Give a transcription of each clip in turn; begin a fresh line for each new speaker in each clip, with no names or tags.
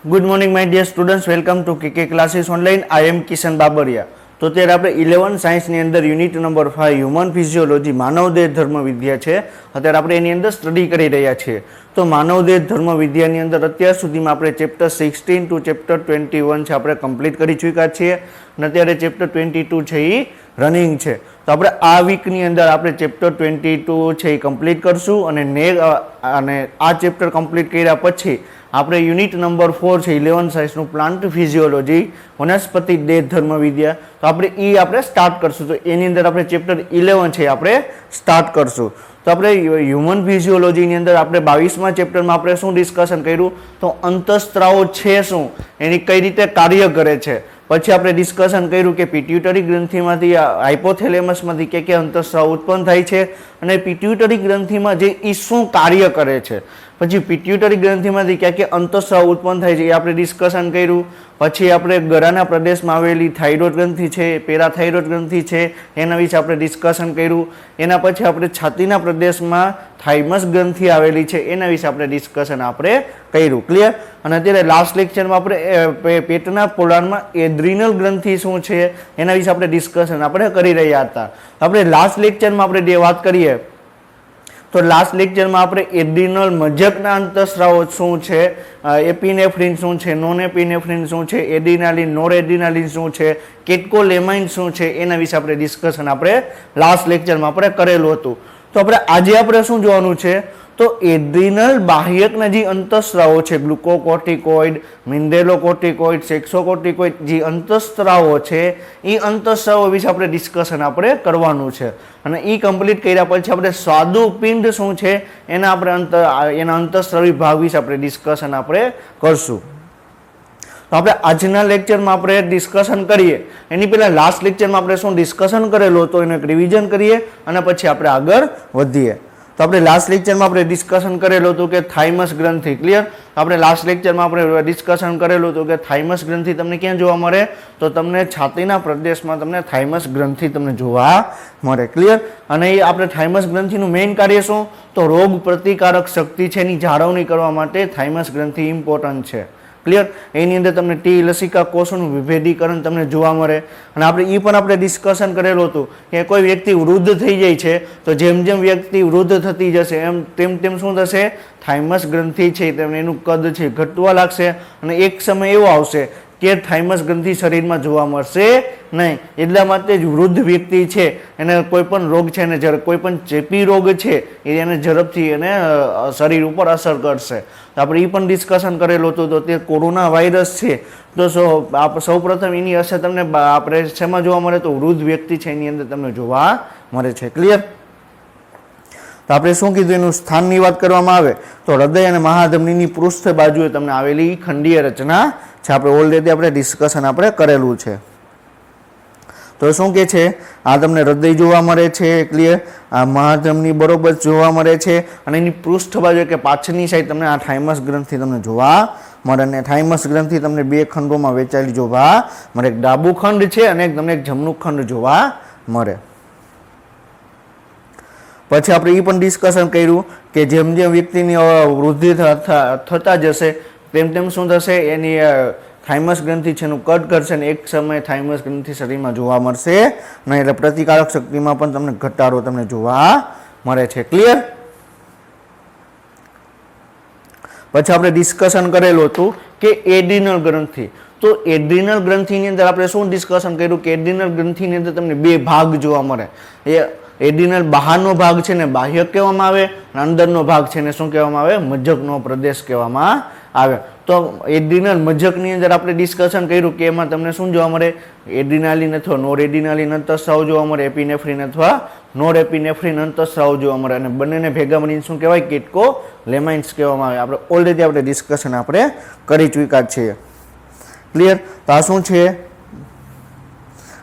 Good morning my dear students, welcome to K classes online. I am Kishan Babariya. तो त्यारे આપણે 11 સાયન્સની અંદર યુનિટ નંબર 5 હ્યુમન ફિઝિયોલોજી માનવદેહ ધર્મવિદ્યા છે, અત્યારે આપણે એની અંદર સ્ટડી કરી રહ્યા છીએ। તો માનવદેહ ધર્મવિદ્યાની અંદર અત્યાર સુધીમાં આપણે ચેપ્ટર 16 ટુ ચેપ્ટર 21 છે આપણે કમ્પ્લીટ કરી ચૂક્યા છીએ અને અત્યારે ચેપ્ટર 22 છે એ રનિંગ છે। તો આપણે આ વીકની અંદર આપણે ચેપ્ટર 22 છે એ કમ્પ્લીટ કરશું અને આ ચેપ્ટર કમ્પ્લીટ કર્યા પછી આપણે યુનિટ નંબર 4 છે 11 સાયન્સનું પ્લાન્ટ ફિઝિયોલોજી વનસ્પતિ દેહ ધર્મવિદ્યા, તો આપણે સ્ટાર્ટ કરશું। તો એની અંદર આપણે ચેપ્ટર 11 છે આપણે સ્ટાર્ટ કરશું। તો આપણે હ્યુમન ફિઝિયોલોજીની અંદર આપણે 22મા ચેપ્ટરમાં આપણે શું ડિસ્કશન કર્યું, તો અંતઃસ્ત્રાવો છે શું, એની કઈ રીતે કાર્ય કરે છે। પછી આપણે ડિસ્કશન કર્યું કે પિટ્યુટરી ગ્રંથિમાંથી હાઇપોથેલેમસમાંથી કે અંતઃસ્રાવ ઉત્પન્ન થાય છે અને પિટ્યુટરી ગ્રંથિમાં જે એ શું કાર્ય કરે છે। પછી પિટ્યુટરી ગ્રંથિમાંથી કે અંતઃસ્રાવ ઉત્પન્ન થાય છે એ આપણે ડિસ્કશન કર્યું। પછી આપણે ગળાના પ્રદેશમાં આવેલી થાઇરોઇડ ગ્રંથિ છે, પેરાથાઇરોઇડ ગ્રંથિ છે, એના વિશે આપણે ડિસ્કશન કર્યું। એના પછી આપણે છાતીના પ્રદેશમાં થાઇમસ ગ્રંથિ આવેલી છે એના વિશે આપણે ડિસ્કશન આપણે કર્યું। ક્લિયર। અને અત્યારે લાસ્ટ લેક્ચરમાં આપણે પેટના પોલાણમાં એડ્રિનલ ગ્રંથિ શું છે એના વિશે આપણે ડિસ્કશન આપણે કરી રહ્યા હતા। આપણે લાસ્ટ લેક્ચરમાં આપણે વાત કરીએ તો લાસ્ટ લેક્ચરમાં આપણે એડ્રિનલ મજકના અંતઃસ્રાવો શું છે, એપિનેફ્રિન શું છે, નોન એપિનેફ્રિન શું છે, એડ્રિનાલિન નોર એડ્રિનાલિન શું છે, કેટકોલેમાઇન શું છે એના વિશે આપણે ડિસ્કશન આપણે લાસ્ટ લેક્ચરમાં આપણે કરેલું હતું। તો આજે આપણે શું જોવાનું છે, તો એડ્રિનલ બાહ્યકના જે અંતઃસ્રાવો છે, ગ્લુકોકોર્ટિકોઇડ, મિનરેલોકોર્ટિકોઇડ, સેક્સોકોર્ટિકોઇડ જે અંતઃસ્રાવો છે એ અંતઃસ્રાવો વિશે આપણે ડિસ્કશન આપણે કરવાનું છે। અને એ કમ્પ્લીટ કર્યા પછી આપણે સ્વાદુપિંડ શું છે એના અંતઃસ્રાવી ભાગ વિશે આપણે ડિસ્કશન આપણે કરશું। તો આપણે આજના લેક્ચરમાં આપણે ડિસ્કશન કરીએ એની પહેલા લાસ્ટ લેક્ચરમાં આપણે શું ડિસ્કશન કરેલું હતું એનું એક રિવિઝન કરીએ અને પછી આપણે આગળ વધીએ। તો આપણે લાસ્ટ લેક્ચરમાં આપણે ડિસ્કશન કરેલું હતું કે થાઇમસ ગ્રંથિ। ક્લિયર। આપણે લાસ્ટ લેક્ચરમાં આપણે ડિસ્કશન કરેલું હતું કે થાઇમસ ગ્રંથિ તમને ક્યાં જોવા મળે, તો તમને છાતીના પ્રદેશમાં તમને થાઇમસ ગ્રંથિ તમને જોવા મળે। ક્લિયર। અને એ આપણે થાઇમસ ગ્રંથિનું મેઇન કાર્ય શું, તો રોગ પ્રતિકારક શક્તિ છે એની જાળવણી કરવા માટે થાઇમસ ગ્રંથિ ઇમ્પોર્ટન્ટ છે। ક્લિયર। એની અંદર તમને ટી લસિકા કોષોનું વિભેદીકરણ તમને જોવા મળે। અને આપણે ડિસ્કશન કરેલું હતું કે કોઈ વ્યક્તિ વૃદ્ધ થઈ જાય છે તો જેમ જેમ વ્યક્તિ વૃદ્ધ થતી જશે તેમ શું થશે, થાઇમસ ગ્રંથિ છે એનું કદ છે ઘટવા લાગશે અને એક સમય એવો આવશે કે થાઇમસ ગ્રંથિ શરીરમાં જોવા મળશે નહીં। એટલા માટે જ વૃદ્ધ વ્યક્તિ છે એને કોઈ પણ રોગ છે, એને કોઈ પણ ચેપી રોગ છે એને ઝડપથી એને શરીર ઉપર અસર કરશે। તો આપણે એ પણ ડિસ્કશન કરેલું હતું। તો તે કોરોના વાયરસ છે તો સૌ પ્રથમ એની અસર તમને આપણે શેમાં જોવા મળે, તો વૃદ્ધ વ્યક્તિ છે એની અંદર તમને જોવા મળે છે। ક્લિયર। તો આપણે શું કીધું, એનું સ્થાનની વાત કરવામાં આવે તો હૃદય અને મહાધમનીની પૃષ્ઠ બાજુએ તમને આવેલી ખંડીય રચના છે, આપણે ઓલરેડી આપણે ડિસ્કશન આપણે કરેલું છે। તો શું કે છે, આ તમને હૃદય જોવા મળે છે, ક્લિયર, આ મહાધમની બરોબર જોવા મળે છે અને એની પૃષ્ઠ બાજુ કે પાછળની સાઈડ તમને આ થાઇમસ ગ્રંથિ તમને જોવા મળે। અને થાઇમસ ગ્રંથિ તમને બે ખંડોમાં વહેંચાયેલી જોવા મળે, એક ડાબુ ખંડ છે અને તમને એક જમણું ખંડ જોવા મળે। પછી આપણે એ પણ ડિસ્કશન કર્યું કે જેમ જેમ વ્યક્તિની વૃદ્ધિ થતા જશે તેમ શું થશે, એની થાઇમસ ગ્રંથિ છે એનું કદ ઘટશે અને એક સમયે થાઇમસ ગ્રંથિ શરીરમાં જોવા મળશે નહીં, એટલે પ્રતિકારક શક્તિમાં પણ તમને ઘટાડો તમને જોવા મળે છે। ક્લિયર। પછી આપણે ડિસ્કશન કરેલું હતું કે એડ્રિનલ ગ્રંથિ। તો એડ્રિનલ ગ્રંથિની અંદર આપણે શું ડિસ્કશન કર્યું કે એડ્રિનલ ગ્રંથિની અંદર તમને બે ભાગ જોવા મળે। એડ્રિનલ બહારનો ભાગ છે ને બાહ્યક કહેવામાં આવે અને અંદરનો ભાગ છે ને શું કહેવામાં આવે, મજકનો પ્રદેશ કહેવામાં આવે। તો એડ્રિનલ મજકની અંદર આપણે ડિસ્કશન કર્યું કે એમાં તમને શું જોવા મળે, એડ્રિનાલિન અથવા નોર એડ્રિનાલિન અંતઃસ્રાવ જોવા મળે, એપિનેફ્રિન અથવા નોર એપિનેફ્રિન અંતઃસ્રાવ જોવા મળે અને બંનેને ભેગા મળીને શું કહેવાય, કેટકોલેમાઇન્સ કહેવામાં આવે। આપણે ઓલરેડી આપણે ડિસ્કશન આપણે કરી ચૂક્યા છીએ। ક્લિયર। તો આ શું છે,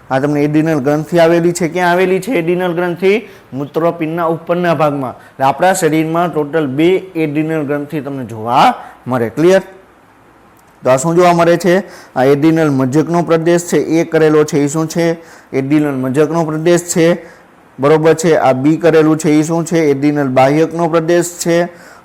આ તમને એડ્રિનલ ગ્રંથિ આવેલી છે, ક્યાં આવેલી છે એડ્રિનલ ગ્રંથિ, મૂત્રપિંડના ઉપરના ભાગમાં। આપણા શરીરમાં ટોટલ 2 એડ્રિનલ ગ્રંથિ તમને જોવા મળે। ક્લિયર। તો આ શું જોવા મળે છે, આ એડ્રિનલ મજકનો પ્રદેશ છે એ કરેલો છે એ શું છે, એડ્રિનલ મજકનો પ્રદેશ છે, બરોબર છે। આ બી કરેલું છે એ શું છે, એડ્રિનલ બાહ્યકનો પ્રદેશ છે।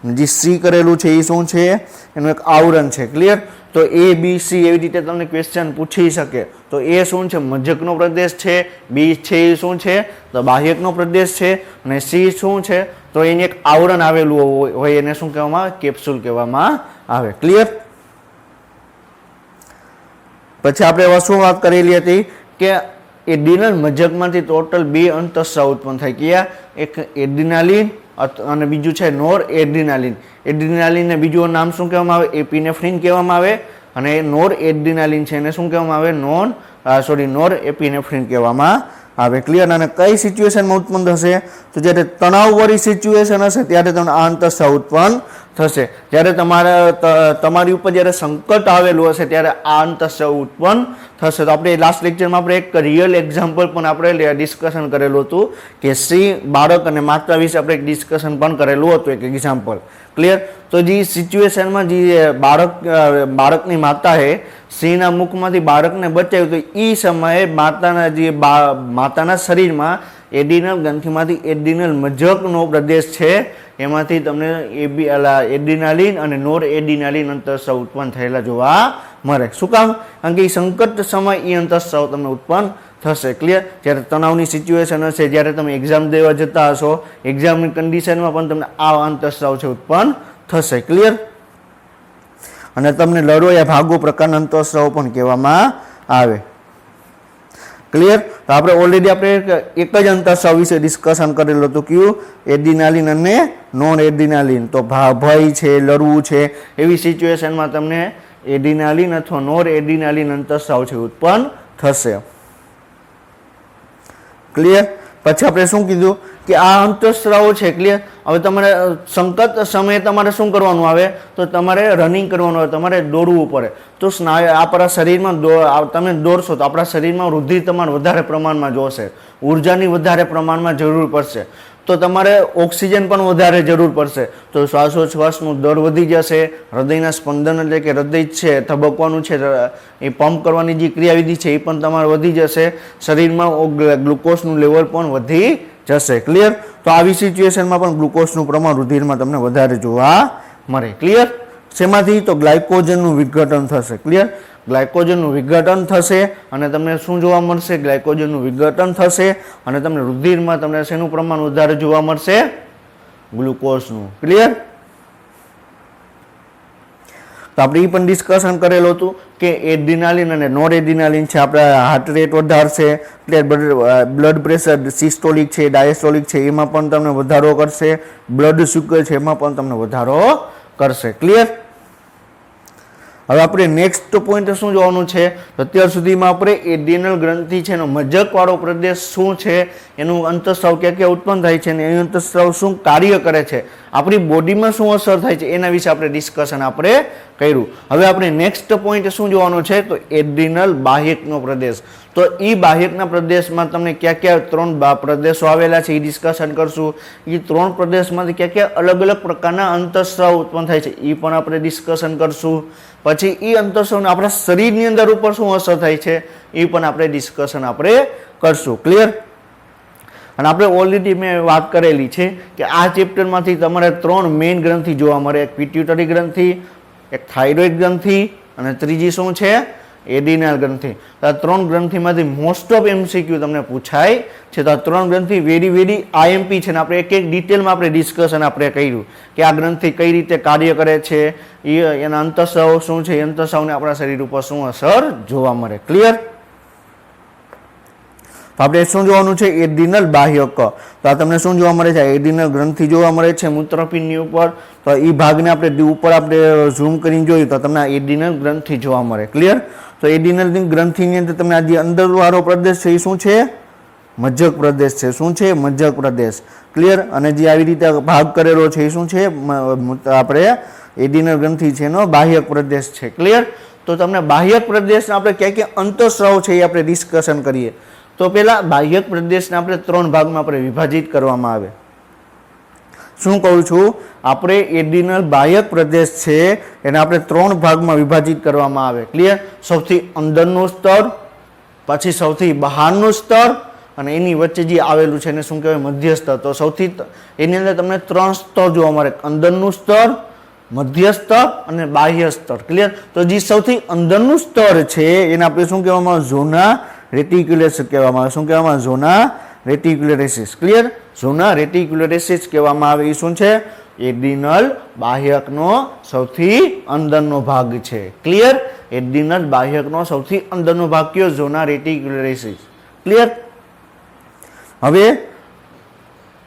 જે સી કરેલું છે એ શું છે, એનું એક આવરણ છે। ક્લિયર। તો એ બી સી એવી રીતે તમને ક્વેશ્ચન પૂછી શકે. તો એ શું છે? મજ્જકનો પ્રદેશ છે. બી છે એ શું છે? તો બાહ્યકનો પ્રદેશ છે. અને સી શું છે? તો એની એક આવરણ આવેલું હોય એને શું કહેવામાં આવે? કેપ્સ્યુલ કહેવામાં આવે. ક્લિયર? પછી આપણે શું વાત કરેલી હતી કે એડિનલ મજ્જકમાંથી ટોટલ 2 અંતઃસ્રાવ ઉત્પન્ન થાય. કયા? એક એડ્રીનાલિન અને બીજું છે નોર એડ્રીનાલિન. એડ્રીનાલિન ને બીજું નામ શું કહેવામાં આવે? એપિનેફ્રિન કહેવામાં આવે. અને નોર એડ્રીનાલિન છે એને શું કહેવામાં આવે? નોર એપિનેફ્રિન કહેવામાં આવે. ક્લિયર? અને કઈ સિચ્યુએશનમાં ઉત્પન્ન થશે? તો જ્યારે તણાવવાળી સિચ્યુએશન હશે ત્યારે તમને આ અંતઃસ્રાવ ઉત્પન્ન થશે. જ્યારે તમારી ઉપર જ્યારે સંકટ આવેલું હશે ત્યારે આ અંતઃસ્રાવ ઉત્પન્ન થશે. તો આપણે લાસ્ટ લેક્ચરમાં આપણે એક રિયલ એક્ઝામ્પલ પણ આપણે ડિસ્કશન કરેલું હતું કે બાળક અને માતા વિશે આપણે એક ડિસ્કશન પણ કરેલું હતું, એક એક્ઝામ્પલ. ક્લિયર? તો જે સિચ્યુએશનમાં જે બાળકની માતા હે સિંહના મુખમાંથી બાળકને બચાવ્યું તો એ સમયે માતાના શરીરમાં એડિનલ ગ્રંથિમાંથી એડિનલ મજ્જકનો પ્રદેશ છે એમાંથી તમને એડ્રીનાલિન અને નોર એડ્રીનાલિન અંતઃસ્રાવ ઉત્પન્ન થયેલા જોવા મળે. શું કામ? કારણ કે એ સંકટ સમય એ અંતઃસ્રાવ તમને ઉત્પન્ન થશે. ક્લિયર? જ્યારે તણાવની સિચ્યુએશન હશે, જ્યારે તમે એક્ઝામ દેવા જતા હશો, એક્ઝામની કન્ડિશનમાં પણ તમને આ અંતઃસ્રાવ છે ઉત્પન્ન થશે. ક્લિયર? અને તમને લડો યા ભાગો પ્રકારના અંતઃસ્રાવ પણ કહેવામાં આવે. ક્લિયર? તો આપણે ઓલરેડી એક જ અંતઃસ્રાવ વિશે ડિસ્કશન કરેલું હતું. કયું? એડ્રીનાલિન અને નોન એડ્રીનાલિન. તો ભય છે, લડવું છે, એવી સિચ્યુએશનમાં તમને એડ્રીનાલિન અથવા નોર એડ્રીનાલિન અંતઃસ્રાવ છે ઉત્પન્ન થશે. ક્લિયર? પછી આપણે શું કીધું કે આ અંતઃસ્રાવો છે. ક્લિયર? હવે તમારે સંકટ સમયે તમારે શું કરવાનું આવે? તો તમારે રનિંગ કરવાનું આવે, તમારે દોડવું પડે. તો આપણા શરીરમાં તમે દોડશો તો આપણા શરીરમાં રુધિર તમારે વધારે પ્રમાણમાં જોશે, ઉર્જાની વધારે પ્રમાણમાં જરૂર પડશે. તો તમારે ઓક્સિજન પણ વધારે જરૂર પડશે. તો શ્વાસોચ્છ્વાસનું દર વધી જશે, હૃદયના સ્પંદન એટલે કે હૃદય છે ધબકવાનું છે એ પંપ કરવાની જે ક્રિયાવિધિ છે એ પણ તમારે વધી જશે. શરીરમાં ગ્લુકોઝનું લેવલ પણ વધી જશે. ક્લિયર? તો આવી સિચ્યુએશનમાં પણ ગ્લુકોઝનું પ્રમાણ રુધિરમાં તમને વધારે જોવા મળે. ક્લિયર? શેમાંથી? તો ગ્લાયકોજનનું વિઘટન થશે. ક્લિયર? ગ્લાયકોજનનું વિઘટન થશે અને તમને શું જોવા મળશે? ગ્લાયકોજનનું વિઘટન થશે અને તમને રુધિરમાં તમને શેનું પ્રમાણ વધારે જોવા મળશે? ગ્લુકોઝનું. ક્લિયર? તો આપણે એ પણ ડિસ્કશન કરેલું હતું કે એડ્રીનાલિન અને નોર એડ્રીનાલિન છે આપણા હાર્ટ રેટ વધારશે, બ્લડ પ્રેશર સિસ્ટોલિક છે, ડાયસ્ટોલિક છે એમાં પણ તમને વધારો કરશે, બ્લડ શુગર છે એમાં પણ તમને વધારો કરશે. ક્લિયર? હવે આપણે નેક્સ્ટ પોઈન્ટ શું જોવાનું છે? અત્યાર સુધીમાં આપણે એડ્રીનલ ગ્રંથિ છે એનો મજ્જકવાળો પ્રદેશ શું છે, એનું અંતઃસ્રાવ ક્યાં ઉત્પન્ન થાય છે અને એનું અંતઃસ્રાવ શું કાર્ય કરે છે, આપણી બોડીમાં શું અસર થાય છે એના વિશે આપણે ડિસ્કશન આપણે કર્યું. હવે આપણે નેક્સ્ટ પોઈન્ટ શું જોવાનું છે? તો એડ્રીનલ બાહ્યકનો પ્રદેશ. તો એ બાહ્યકના પ્રદેશમાં તમને ક્યાં 3 પ્રદેશો આવેલા છે એ ડિસ્કશન કરશું. એ 3 પ્રદેશમાંથી ક્યાં અલગ અલગ પ્રકારના અંતઃસ્રાવ ઉત્પન્ન થાય છે એ પણ આપણે ડિસ્કશન કરશું. પછી એ અંતઃસ્રાવને આપણા શરીરની અંદર ઉપર શું અસર થાય છે એ પણ આપણે ડિસ્કશન આપણે કરશું. ક્લિયર? અને આપણે ઓલરેડી મેં વાત કરેલી છે કે આ ચેપ્ટરમાંથી તમારે 3 મેઇન ગ્રંથિ જોવા મળે. એક પિટ્યુટરી ગ્રંથિ, એક થાઇરોઇડ ગ્રંથિ અને ત્રીજી શું છે? એડ્રીનલ ગ્રંથિ. તો આ 3 ગ્રંથિમાંથી મોસ્ટ ઓફ MCQ તમને પૂછાય છે. તો આ 3 ગ્રંથિ વેરી IMP છે ને આપણે એક ડિટેલમાં આપણે ડિસ્કશન આપણે કર્યું કે આ ગ્રંથિ કઈ રીતે કાર્ય કરે છે, એના અંતઃસ્રાવ શું છે, અંતઃસ્રાવને આપણા શરીર ઉપર શું અસર જોવા મળે. ક્લિયર? તો આપણે શું જોવાનું છે? એડ્રીનલ બાહ્યક. તો આ તમને શું જોવા મળે છે? એડ્રીનલ ગ્રંથિ જોવા મળે છે મૂત્રપિંડની ઉપર. તો એ ભાગને આપણે ઉપર આપણે ઝૂમ કરીને જોઈએ તો તમને એડ્રીનલ ગ્રંથિ જોવા મળે. ક્લિયર? તો એડ્રીનલ ગ્રંથિની અંદર તમને આ જે અંદરવાળો પ્રદેશ છે એ શું છે? મજ્જક પ્રદેશ છે. શું છે? મજ્જક પ્રદેશ. ક્લિયર? અને જે આવી રીતે ભાગ કરેલો છે એ શું છે? આપણે એડ્રીનલ ગ્રંથિ છે એનો બાહ્યક પ્રદેશ છે. ક્લિયર? તો તમને બાહ્યક પ્રદેશના આપણે ક્યાં અંતઃસ્રાવ છે એ આપણે ડિસ્કશન કરીએ. તો પેલા બાહ્યક પ્રદેશને આપણે 3 ભાગમાં આપણે વિભાજિત કરવામાં આવે. શું કહું છું? આપણે એડ્રીનલ બાહ્યક પ્રદેશ છે એને આપણે 3 ભાગમાં વિભાજિત કરવામાં આવે. ક્લિયર? સૌથી અંદરનું સ્તર, પછી સૌથી બહારનું સ્તર અને એની વચ્ચે જે આવેલું છે એને શું કહેવાય? મધ્ય સ્તર. તો સૌથી એની અંદર તમને 3 સ્તર જોવા મળે. અંદરનું સ્તર, મધ્ય સ્તર અને બાહ્ય સ્તર. ક્લિયર. તો જે સૌથી અંદરનું સ્તર છે એને આપણે શું કહેવામાં આવે? ઝોના રેટિક્યુલસ કહેવામાં આવે. શું કહેવામાં આવે? ઝોના રેટિક્યુલરેસિસ. ક્લિયર. ઝોના રેટિક્યુલરેસિસ કહેવામાં આવે. એ શું છે? એડ્રીનલ બાહ્યકનો સૌથી અંદરનો ભાગ છે. ક્લિયર. એડ્રીનલ બાહ્યકનો સૌથી અંદરનો ભાગ કયો? ઝોના રેટિક્યુલરેસિસ. ક્લિયર. હવે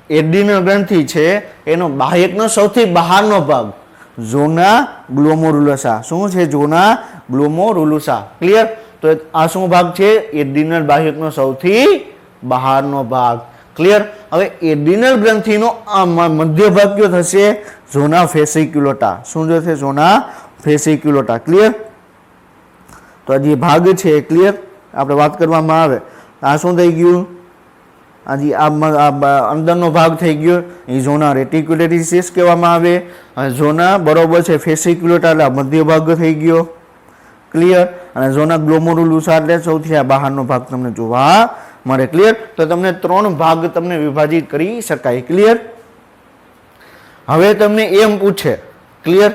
એડ્રીનલ ગ્રંથિ છે એનો બાહ્યકનો સૌથી બહારનો ભાગ ઝોના ગ્લોમેરુલસા. શું છે? ઝોના ગ્લોમેરુલસા. ક્લિયર. તો આ શું ભાગ છે? એડ્રીનલ બાહ્યકનો સૌથી બહારનો ભાગ. ક્લિયર. હવે એડ્રીનલ ગ્રંથિનો મધ્ય ભાગ કયો થશે? ઝોના ફેસિક્યુલેટા. શું થશે? ઝોના ફેસિક્યુલેટા. ક્લિયર. તો આ જે ભાગ છે ક્લિયર આપણે વાત કરવામાં આવે આ શું થઈ ગયું? આજે આ અંદરનો ભાગ થઈ ગયો એ ઝોના રેટિક્યુલરેસિસ કહેવામાં આવે. ઝોના બરોબર છે ફેસિક્યુલેટા એટલે મધ્ય ભાગ થઈ ગયો. ક્લિયર. અને ઝોના ગ્લોમેરુલસા એટલે સૌથી આ બહારનો ભાગ તમને જોવા મળે. ક્લિયર. તો તમને 3 ભાગ તમને વિભાજિત કરી શકાય. ક્લિયર. હવે તમને એમ પૂછે. ક્લિયર.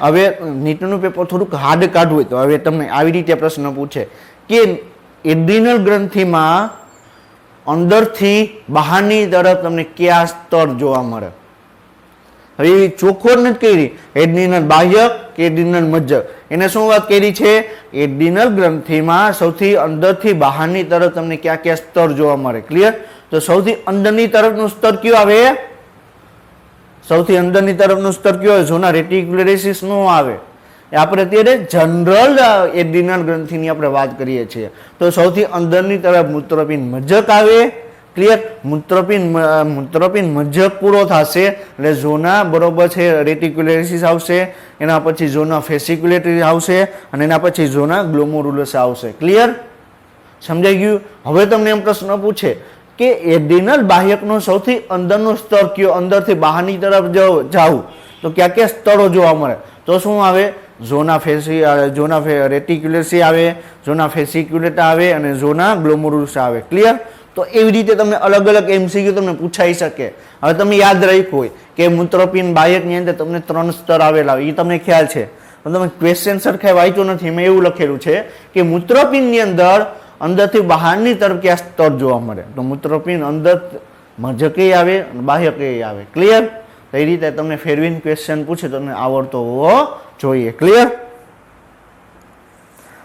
હવે નીટનું પેપર થોડુંક હાર્ડ કાઢવું હોય તો હવે તમને આવી રીતે પ્રશ્ન પૂછે કે એડ્રીનલ ગ્રંથિમાં અંદરથી બહારની તરફ તમને કયા સ્તર જોવા મળે? હવે એ ચોખ્ખો નથી કરી એડ્રીનલ બાહ્યક કે એડ્રીનલ મજ્જક. એને શું વાત કરી છે? એડ્રીનલ ગ્રંથિમાં સૌથી અંદરથી બહારની તરફ તમને કયા કયા સ્તર જોવા મળે. ક્લિયર. તો સૌથી અંદરની તરફનું સ્તર કયું આવે? સૌથી અંદરની તરફનું સ્તર કયું આવે? ઝોના રેટિક્યુલરેસિસ નો આવે. આપણે અત્યારે જનરલ એડ્રીનલ ગ્રંથિની આપણે વાત કરીએ છીએ. તો સૌથી અંદરની તરફ મૂત્રપિંડ મજ્જક આવે. ક્લિયર. મૂત્રપિંડ મજ્જક પૂરો થશે એટલે ઝોના બરોબર છે રેટિક્યુલરેસિસ આવશે. એના પછી ઝોના ફેસિક્યુલેટરી આવશે અને એના પછી ઝોના ગ્લોમેરુલસા આવશે. ક્લિયર. સમજાઈ ગયું. હવે તમને એમ પ્રશ્ન પૂછે કે એડ્રીનલ બાહ્યકનો સૌથી અંદરનો સ્તર કયો? અંદરથી બહારની તરફ જાવું તો કયા કયા સ્તરો જોવા મળે? તો શું આવે? ઝોના રેટિક્યુલસી આવે, ઝોના ફેસિક્યુલેટા આવે અને ઝોના ગ્લોમેરુલસા આવે. ક્લિયર. તો એવી રીતે તમને અલગ અલગ MCQ તમને પૂછાઈ શકે. હવે તમે યાદ રાખ્યું હોય કે મૂત્રપિંડ બાહ્યકની અંદર તમને 3 સ્તર આવેલા હોય એ તમને ખ્યાલ છે. પણ તમે ક્વેશ્ચન સરખા વાંચ્યો નથી. એમાં એવું લખેલું છે કે મૂત્રપિંડની અંદરથી બહારની તરફ કયા સ્તર જોવા મળે? તો મૂત્રપિંડ અંદર મજ્જકે આવે અને બાહ્યકે આવે. ક્લિયર. તો એ રીતે તમને ફેરવીને ક્વેશ્ચન પૂછે તમને આવડતો હોવો જોઈએ. ક્લિયર.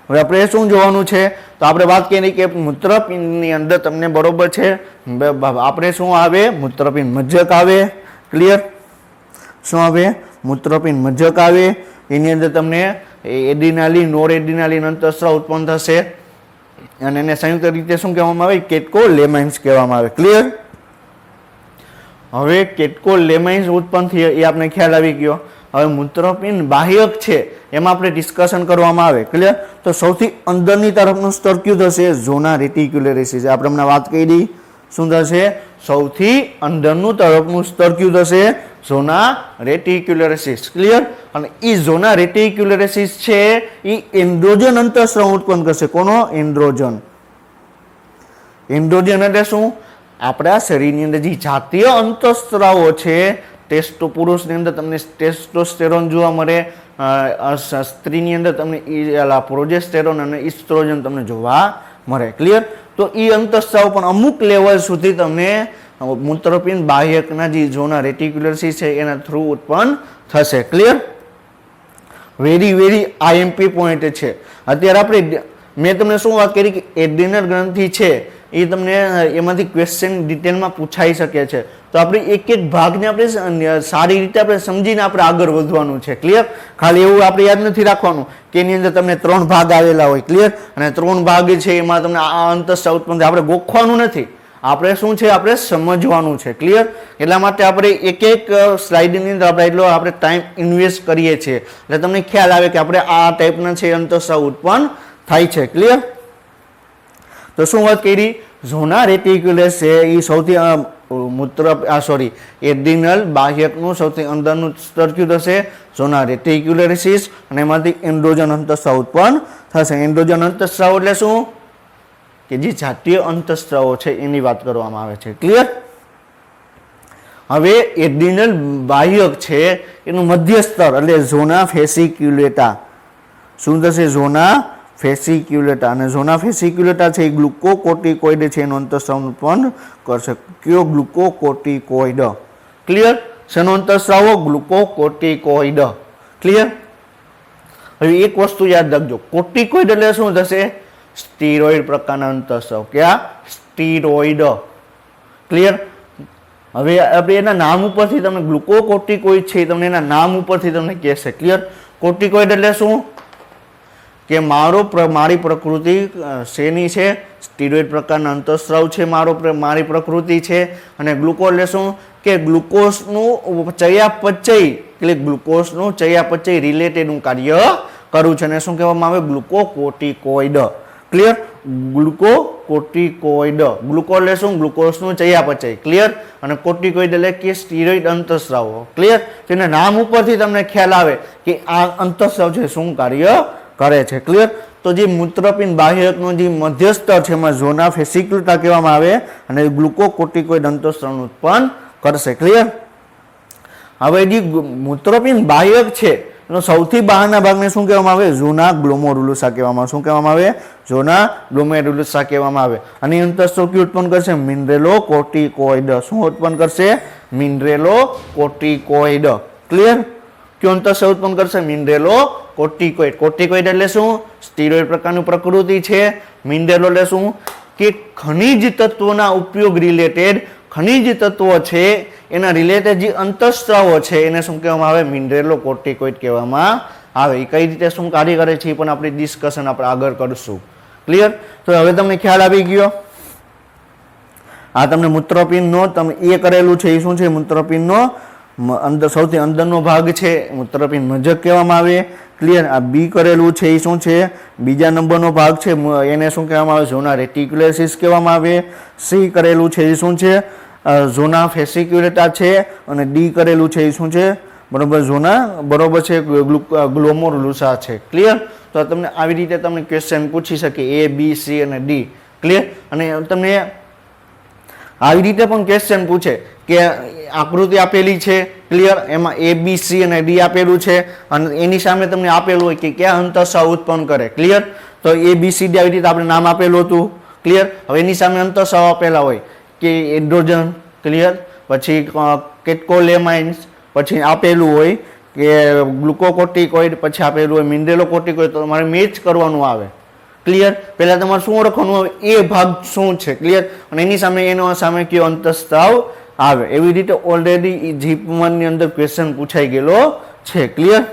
હવે આપણે શું જોવાનું છે? તો આપણે વાત કરીએ કે મૂત્રપિંડની અંદર તમને બરોબર છે આપણે શું આવે? મૂત્રપિંડ મજ્જક આવે. ક્લિયર. શું આવે? મૂત્રપિંડ મજ્જક આવે. એની અંદર તમને એડ્રીનાલિન નોર એડ્રીનાલિન અંતઃસ્રાવ ઉત્પન્ન થશે અને એને સંયુક્ત રીતે શું કહેવામાં આવે? કેટેકોલેમાઇન્સ કહેવામાં આવે. ક્લિયર. હવે કેટેકોલેમાઇન્સ ઉત્પન્ન થઈ એ આપણે ખ્યાલ આવી ગયો. હવે મૂત્રપિંડ બાહ્યક છે એમાં આપણે ડિસ્કશન કરવામાં આવે. ક્લિયર. તો સૌથી અંદરની તરફનું સ્તર કયું થશે? ઝોના રેટિક્યુલરેસિસ. આપણે હમણાં વાત કરી. શું થશે? સૌથી અંદરનું તરફનું સ્તર કયું થશે? ઝોના રેટિક્યુલરેસિસ. ક્લિયર. અને એ ઝોના રેટિક્યુલરેસિસ છે એ એન્ડ્રોજન અંતઃસ્રાવ ઉત્પન્ન કરશે. કોનો? એન્ડ્રોજન. એન્ડ્રોજન એટલે શું? આપણા શરીરની અંદર જે જાતીય અંતઃસ્રાવો છે પુરુષની અંદર તમને ટેસ્ટોસ્ટેરોન જોવા મળે, સ્ત્રીની અંદર તમને પ્રોજેસ્ટેરોન અને ઇસ્ટ્રોજન તમને જોવા મળે. ક્લિયર. તો એ અંતઃસ્રાવ પણ અમુક લેવલ સુધી તમને મૂત્રપિંડ બાહ્યકના જે ઝોના રેટિક્યુલરેસિસ છે એના થ્રુ ઉત્પન્ન થશે. ક્લિયર. વેરી IMP પોઈન્ટ છે. અત્યારે આપણે મેં તમને શું વાત કરી કે એડ્રીનલ ગ્રંથિ છે એ તમને એમાંથી ક્વેશ્ચન ડિટેલમાં પૂછાઈ શકે છે. તો આપણે એક એક ભાગને આપણે સારી રીતે આપણે સમજીને આપણે આગળ વધવાનું છે. ક્લિયર. ખાલી એવું આપણે યાદ નથી રાખવાનું કે એની અંદર તમને 3 ભાગ આવેલા હોય. ક્લિયર. અને 3 ભાગ છે એમાં તમને આ અંતઃસ્રાવ ઉત્પન્ન થાય. આપણે ગોખવાનું નથી. આપણે શું છે? આપણે સમજવાનું છે. ક્લિયર. એટલા માટે આપણે એક એક સ્લાઇડની અંદર આપણે ટાઈમ ઇન્વેસ્ટ કરીએ છીએ એટલે તમને ખ્યાલ આવે કે આપણે આ ટાઈપના છે અંતઃસ્રાવ ઉત્પન્ન થાય છે. ક્લિયર. તો શું વાત કરી? ઝોના રેટિક્યુલસ છે એ સૌથી એડ્રીનલ બાહ્યકનું સૌથી અંદરનું સ્તર કયું થશે? ઝોના રેટિક્યુલરેસિસ અને એમાંથી એન્ડ્રોજન અંતઃસ્રાવ ઉત્પન્ન થશે. એન્ડ્રોજન અંતઃસ્રાવ એટલે શું? કે જે જાતીય અંતઃસ્રાવો છે એની વાત કરવામાં આવે છે. ક્લિયર. હવે એડ્રીનલ બાહ્યક છે એનું મધ્ય સ્તર એટલે ઝોના ફેસિક્યુલેટા શું થશે? ઝોના ફેસિક્યુલેટા. અને ઝોના ફેસિક્યુલેટા છે એ ગ્લુકોકોર્ટિકોઇડ છે એનો અંતઃસ્રાવ ઉત્પન્ન કરશે. કયો? ગ્લુકોકોર્ટિકોઇડ. ક્લિયર? શેનો અંતઃસ્રાવ? ગ્લુકોકોર્ટિકોઇડ. ક્લિયર? હવે એક વસ્તુ યાદ રાખજો, કોર્ટિકોઇડ એટલે શું થશે? સ્ટીરોઇડ પ્રકારના અંતઃસ્રાવ. ક્યાં? સ્ટીરોઇડ. ક્લિયર? હવે આપણે એના નામ ઉપરથી તમને ગ્લુકોકોર્ટિકોઇડ છે તમને એના નામ ઉપરથી તમને કહેશે. ક્લિયર? કોર્ટિકોઇડ એટલે શું? કે મારી પ્રકૃતિ શેની છે? સ્ટીરોઇડ પ્રકારના અંતઃસ્રાવ છે મારી પ્રકૃતિ છે. અને ગ્લુકો એટલે શું? કે ગ્લુકોઝનું ચયાપચય એટલે ગ્લુકોઝનું ચયાપચય રિલેટેડનું કાર્ય કરવું છે અને શું કહેવામાં આવે? ગ્લુકોકોર્ટિકોઇડ. ક્લિયર? ગ્લુકોકોર્ટિકોઇડ. ગ્લુકો એટલે શું? ગ્લુકોઝનું ચયાપચય. ક્લિયર? અને કોર્ટિકોઇડ એટલે કે સ્ટીરોઇડ અંતઃસ્રાવો. ક્લિયર? તેના નામ ઉપરથી તમને ખ્યાલ આવે કે આ અંતઃસ્રાવ છે શું કાર્ય કરે છે. ક્લિયર? તો જે મૂત્રપિંડ બાહ્યકનો જે મધ્ય સ્તર છે એમાં ઝોના ફેસિક્યુલેટા કહેવામાં આવે અને ગ્લુકોકોર્ટિકોઇડ અંતઃસ્રાવનું ઉત્પન્ન કરશે. ક્લિયર? હવે જે મૂત્રપિંડ બાહ્યક છે એનો સૌથી બહારના ભાગને શું કહેવામાં આવે? ઝોના ગ્લોમેરુલુસા કહેવામાં આવે. શું કહેવામાં આવે? ઝોના ગ્લોમેરુલુસા કહેવામાં આવે. અને અંતઃસ્રાવ કયું ઉત્પન્ન કરશે? મિનરેલોકોર્ટિકોઇડ. શું ઉત્પન્ન કરશે? મિનરેલોકોર્ટિકોઇડ. ક્લિયર? કયો અંતઃસ્રાવ ઉત્પન્ન કરશે? મિનરેલોકોર્ટિકોઇડ. કોર્ટિકોઇડ એટલે શું? સ્ટીરોઇડ પ્રકારની પ્રકૃતિ છે. મિનરેલો એટલે શું? કે ખનિજ તત્વોના ઉપયોગ રિલેટેડ ખનિજ તત્વો છે એના રિલેટેડ જે અંતઃસ્રાવો છે એને શું કહેવામાં આવે? મિનરેલોકોર્ટિકોઇડ કહેવામાં આવે. એ કઈ રીતે શું કાર્ય કરે છે એ પણ આપણે ડિસ્કશન આપણે આગળ કરશું. ક્લિયર? તો હવે તમને ખ્યાલ આવી ગયો. આ તમને મૂત્રપિંડનો તમે એ કરેલું છે એ શું છે? મૂત્રપિંડનો અંદર સૌથી અંદરનો ભાગ છે મૂત્રપિંડ મજક કહેવામાં આવે. ક્લિયર? આ બી કરેલું છે એ શું છે? બીજા નંબરનો ભાગ છે એને શું કહેવામાં આવે? ઝોના રેટિક્યુલેસિસ કહેવામાં આવે. સી કરેલું છે એ શું છે? ઝોના ફેસિક્યુલેટા છે. અને ડી કરેલું છે એ શું છે? બરોબર ઝોના બરોબર છે ગ્લોમેરુલુસા છે. ક્લિયર? તો તમને આવી રીતે તમને ક્વેશ્ચન પૂછી શકે એ બી સી અને ડી. ક્લિયર? અને તમને આવી રીતે પણ ક્વેશ્ચન પૂછે કે આકૃતિ આપેલી છે. ક્લિયર? એમાં એ બી સી અને ડી આપેલું છે અને એની સામે તમને આપેલું હોય કે ક્યાં અંતઃસ્રાવ ઉત્પન્ન કરે. ક્લિયર? તો એ બી સી ડી આવી રીતે આપણે નામ આપેલું હતું. ક્લિયર? હવે એની સામે અંતઃસ્રાવ આપેલા હોય કે એન્ડ્રોજન. ક્લિયર? પછી કેટકોલેમાઇન્સ, પછી આપેલું હોય કે ગ્લુકોકોર્ટિકોઇડ, પછી આપેલું હોય મિનરેલોકોર્ટિકોઇડ. તો તમારે મેચ કરવાનું આવે. ક્લિયર? પહેલા તમારે શું ઓળખવાનું આવે? એ ભાગ શું છે. ક્લિયર? અને એની સામે એનો સામે કયો અંતઃસ્રાવ આવે. એવી રીતે ઓલરેડી જીપ1 ની અંદર ક્વેશ્ચન પૂછાઈ ગયેલો છે. ક્લિયર?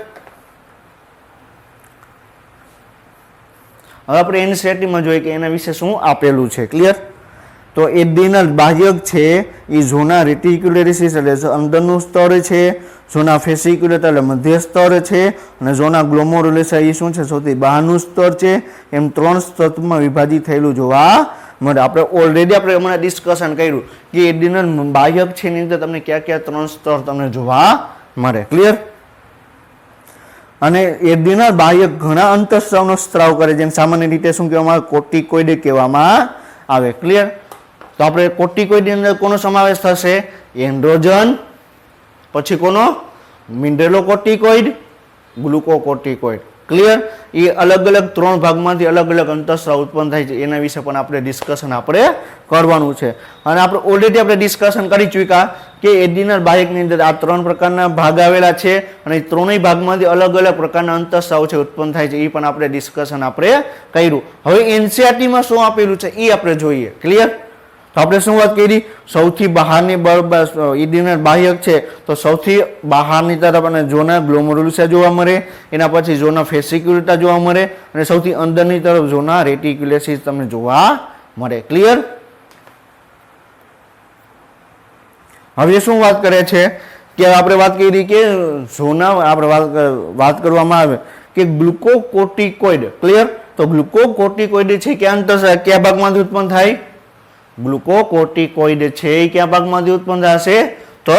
હવે આપણે એનસીઈઆરટીમાં જોઈએ કે એના વિશે શું આપેલું છે. ક્લિયર? તો એડ્રીનલ બાહ્યક છે એ ઝોના રેટિક્યુલેરિસ એટલે અંદરનું સ્તર છે. ઝોના ફેસિક્યુલેટા એટલે મધ્ય સ્તર છે. અને ઝોના ગ્લોમેરુલુસા એ શું છે? સૌથી બહારનું સ્તર છે. એમ 3 સ્તરમાં વિભાજિત થયેલું જોવા મળે. આપણે ઓલરેડી આપણે હમણાં ડિસ્કશન કર્યું કે એડ્રીનલ બાહ્યક છે એની અંદર તમને ક્યાં ક્યાં 3 સ્તર તમને જોવા મળે. ક્લિયર? અને એડ્રીનલ બાહ્યક ઘણા અંતઃસ્રાવનો સ્ત્રાવ કરે જેને સામાન્ય રીતે શું કહેવામાં આવે? કોર્ટિકોઇડ કહેવામાં આવે. ક્લિયર? તો આપણે કોર્ટિકોઇડની અંદર કોનો સમાવેશ થશે? એન્ડ્રોજન, પછી કોનો? મિનરેલોકોર્ટિકોઇડ, ગ્લુકોકોર્ટિકોઇડ. ક્લિયર? એ અલગ અલગ 3 ભાગમાંથી અલગ અલગ અંતઃસ્રાવ ઉત્પન્ન થાય છે એના વિશે પણ આપણે ડિસ્કશન આપણે કરવાનું છે. અને આપણે ઓલરેડી આપણે ડિસ્કશન કરી ચૂક્યા કે એડ્રીનલ બાહ્યકની અંદર આ 3 પ્રકારના ભાગ આવેલા છે અને એ ત્રણેય ભાગમાંથી અલગ અલગ પ્રકારના અંતઃસ્રાવ છે ઉત્પન્ન થાય છે એ પણ આપણે ડિસ્કશન આપણે કર્યું. હવે એનસીઈઆરટીમાં શું આપેલું છે એ આપણે જોઈએ. ક્લિયર? તો આપણે શું વાત કરી? સૌથી બહારની એડ્રીનલ બાહ્યક છે તો સૌથી બહારની તરફ અને ઝોના ગ્લોમેરુલુસા જોવા મળે. એના પછી ઝોના ફેસિક્યુલેટા જોવા મળે અને સૌથી અંદરની તરફ ઝોના રેટિક્યુલેસિસ તમને જોવા મળે. ક્લિયર? હવે શું વાત કરે છે કે આપણે વાત કરી કે ઝોના આપણે વાત કરવામાં આવે કે ગ્લુકોકોર્ટિકોઇડ. ક્લિયર? તો ગ્લુકોકોર્ટિકોઇડ છે કે કયા ભાગમાંથી ઉત્પન્ન થાય? ગ્લુકોકોર્ટિકોઇડ છે એ કયા ભાગમાંથી ઉત્પન્ન થશે? તો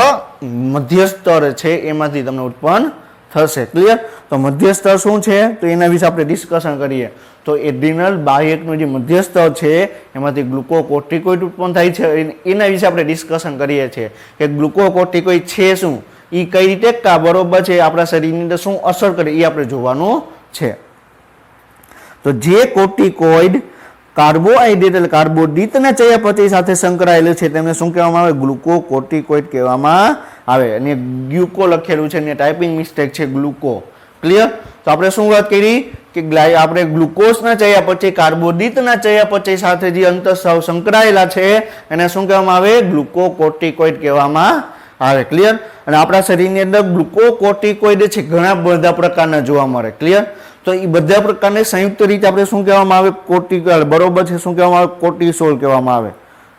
મધ્ય સ્તર છે એમાંથી તમને ઉત્પન્ન થશે. ક્લિયર? તો મધ્ય સ્તર શું છે તો એના વિશે આપણે ડિસ્કશન કરીએ. તો એડ્રિનલ બાહ્યકનું જે મધ્ય સ્તર છે એમાંથી ગ્લુકોકોર્ટિકોઇડ ઉત્પન્ન થાય છે. એના વિશે આપણે ડિસ્કશન કરીએ છીએ કે ગ્લુકોકોર્ટિકોઇડ છે શું, એ કઈ રીતે બરોબર છે આપણા શરીરની અંદર શું અસર કરે એ આપણે જોવાનું છે. તો જે કોર્ટિકોઇડ કાર્બોહાઈડ્રેટ એટલે કાર્બોદિતના ચયાપચય સાથે સંકળાયેલું છે તેમને શું કહેવામાં આવે? ગ્લુકોકોર્ટિકોઇડ કહેવામાં આવે. અને ગ્લુકો લખેલું છે ને ટાઈપિંગ મિસ્ટેક છે, ગ્લુકો. ક્લિયર? તો આપણે શું વાત કરી કે આપણે ગ્લુકોઝના ચયાપચય કાર્બોદિતના ચયાપચય સાથે જે અંતઃસ્રાવ સંકળાયેલા છે એને શું કહેવામાં આવે? ગ્લુકોકોર્ટિકોઇડ કહેવામાં આવે. ક્લિયર? અને આપણા શરીરની અંદર ગ્લુકોકોર્ટિકોઇડ છે ઘણા બધા પ્રકારના જોવા મળે. ક્લિયર? તો એ બધા પ્રકારની સંયુક્ત રીતે આપણે શું કહેવામાં આવે? કોર્ટિકોઇડ. બરોબર છે. શું કહેવામાં આવે? કોર્ટિસોલ કહેવામાં આવે.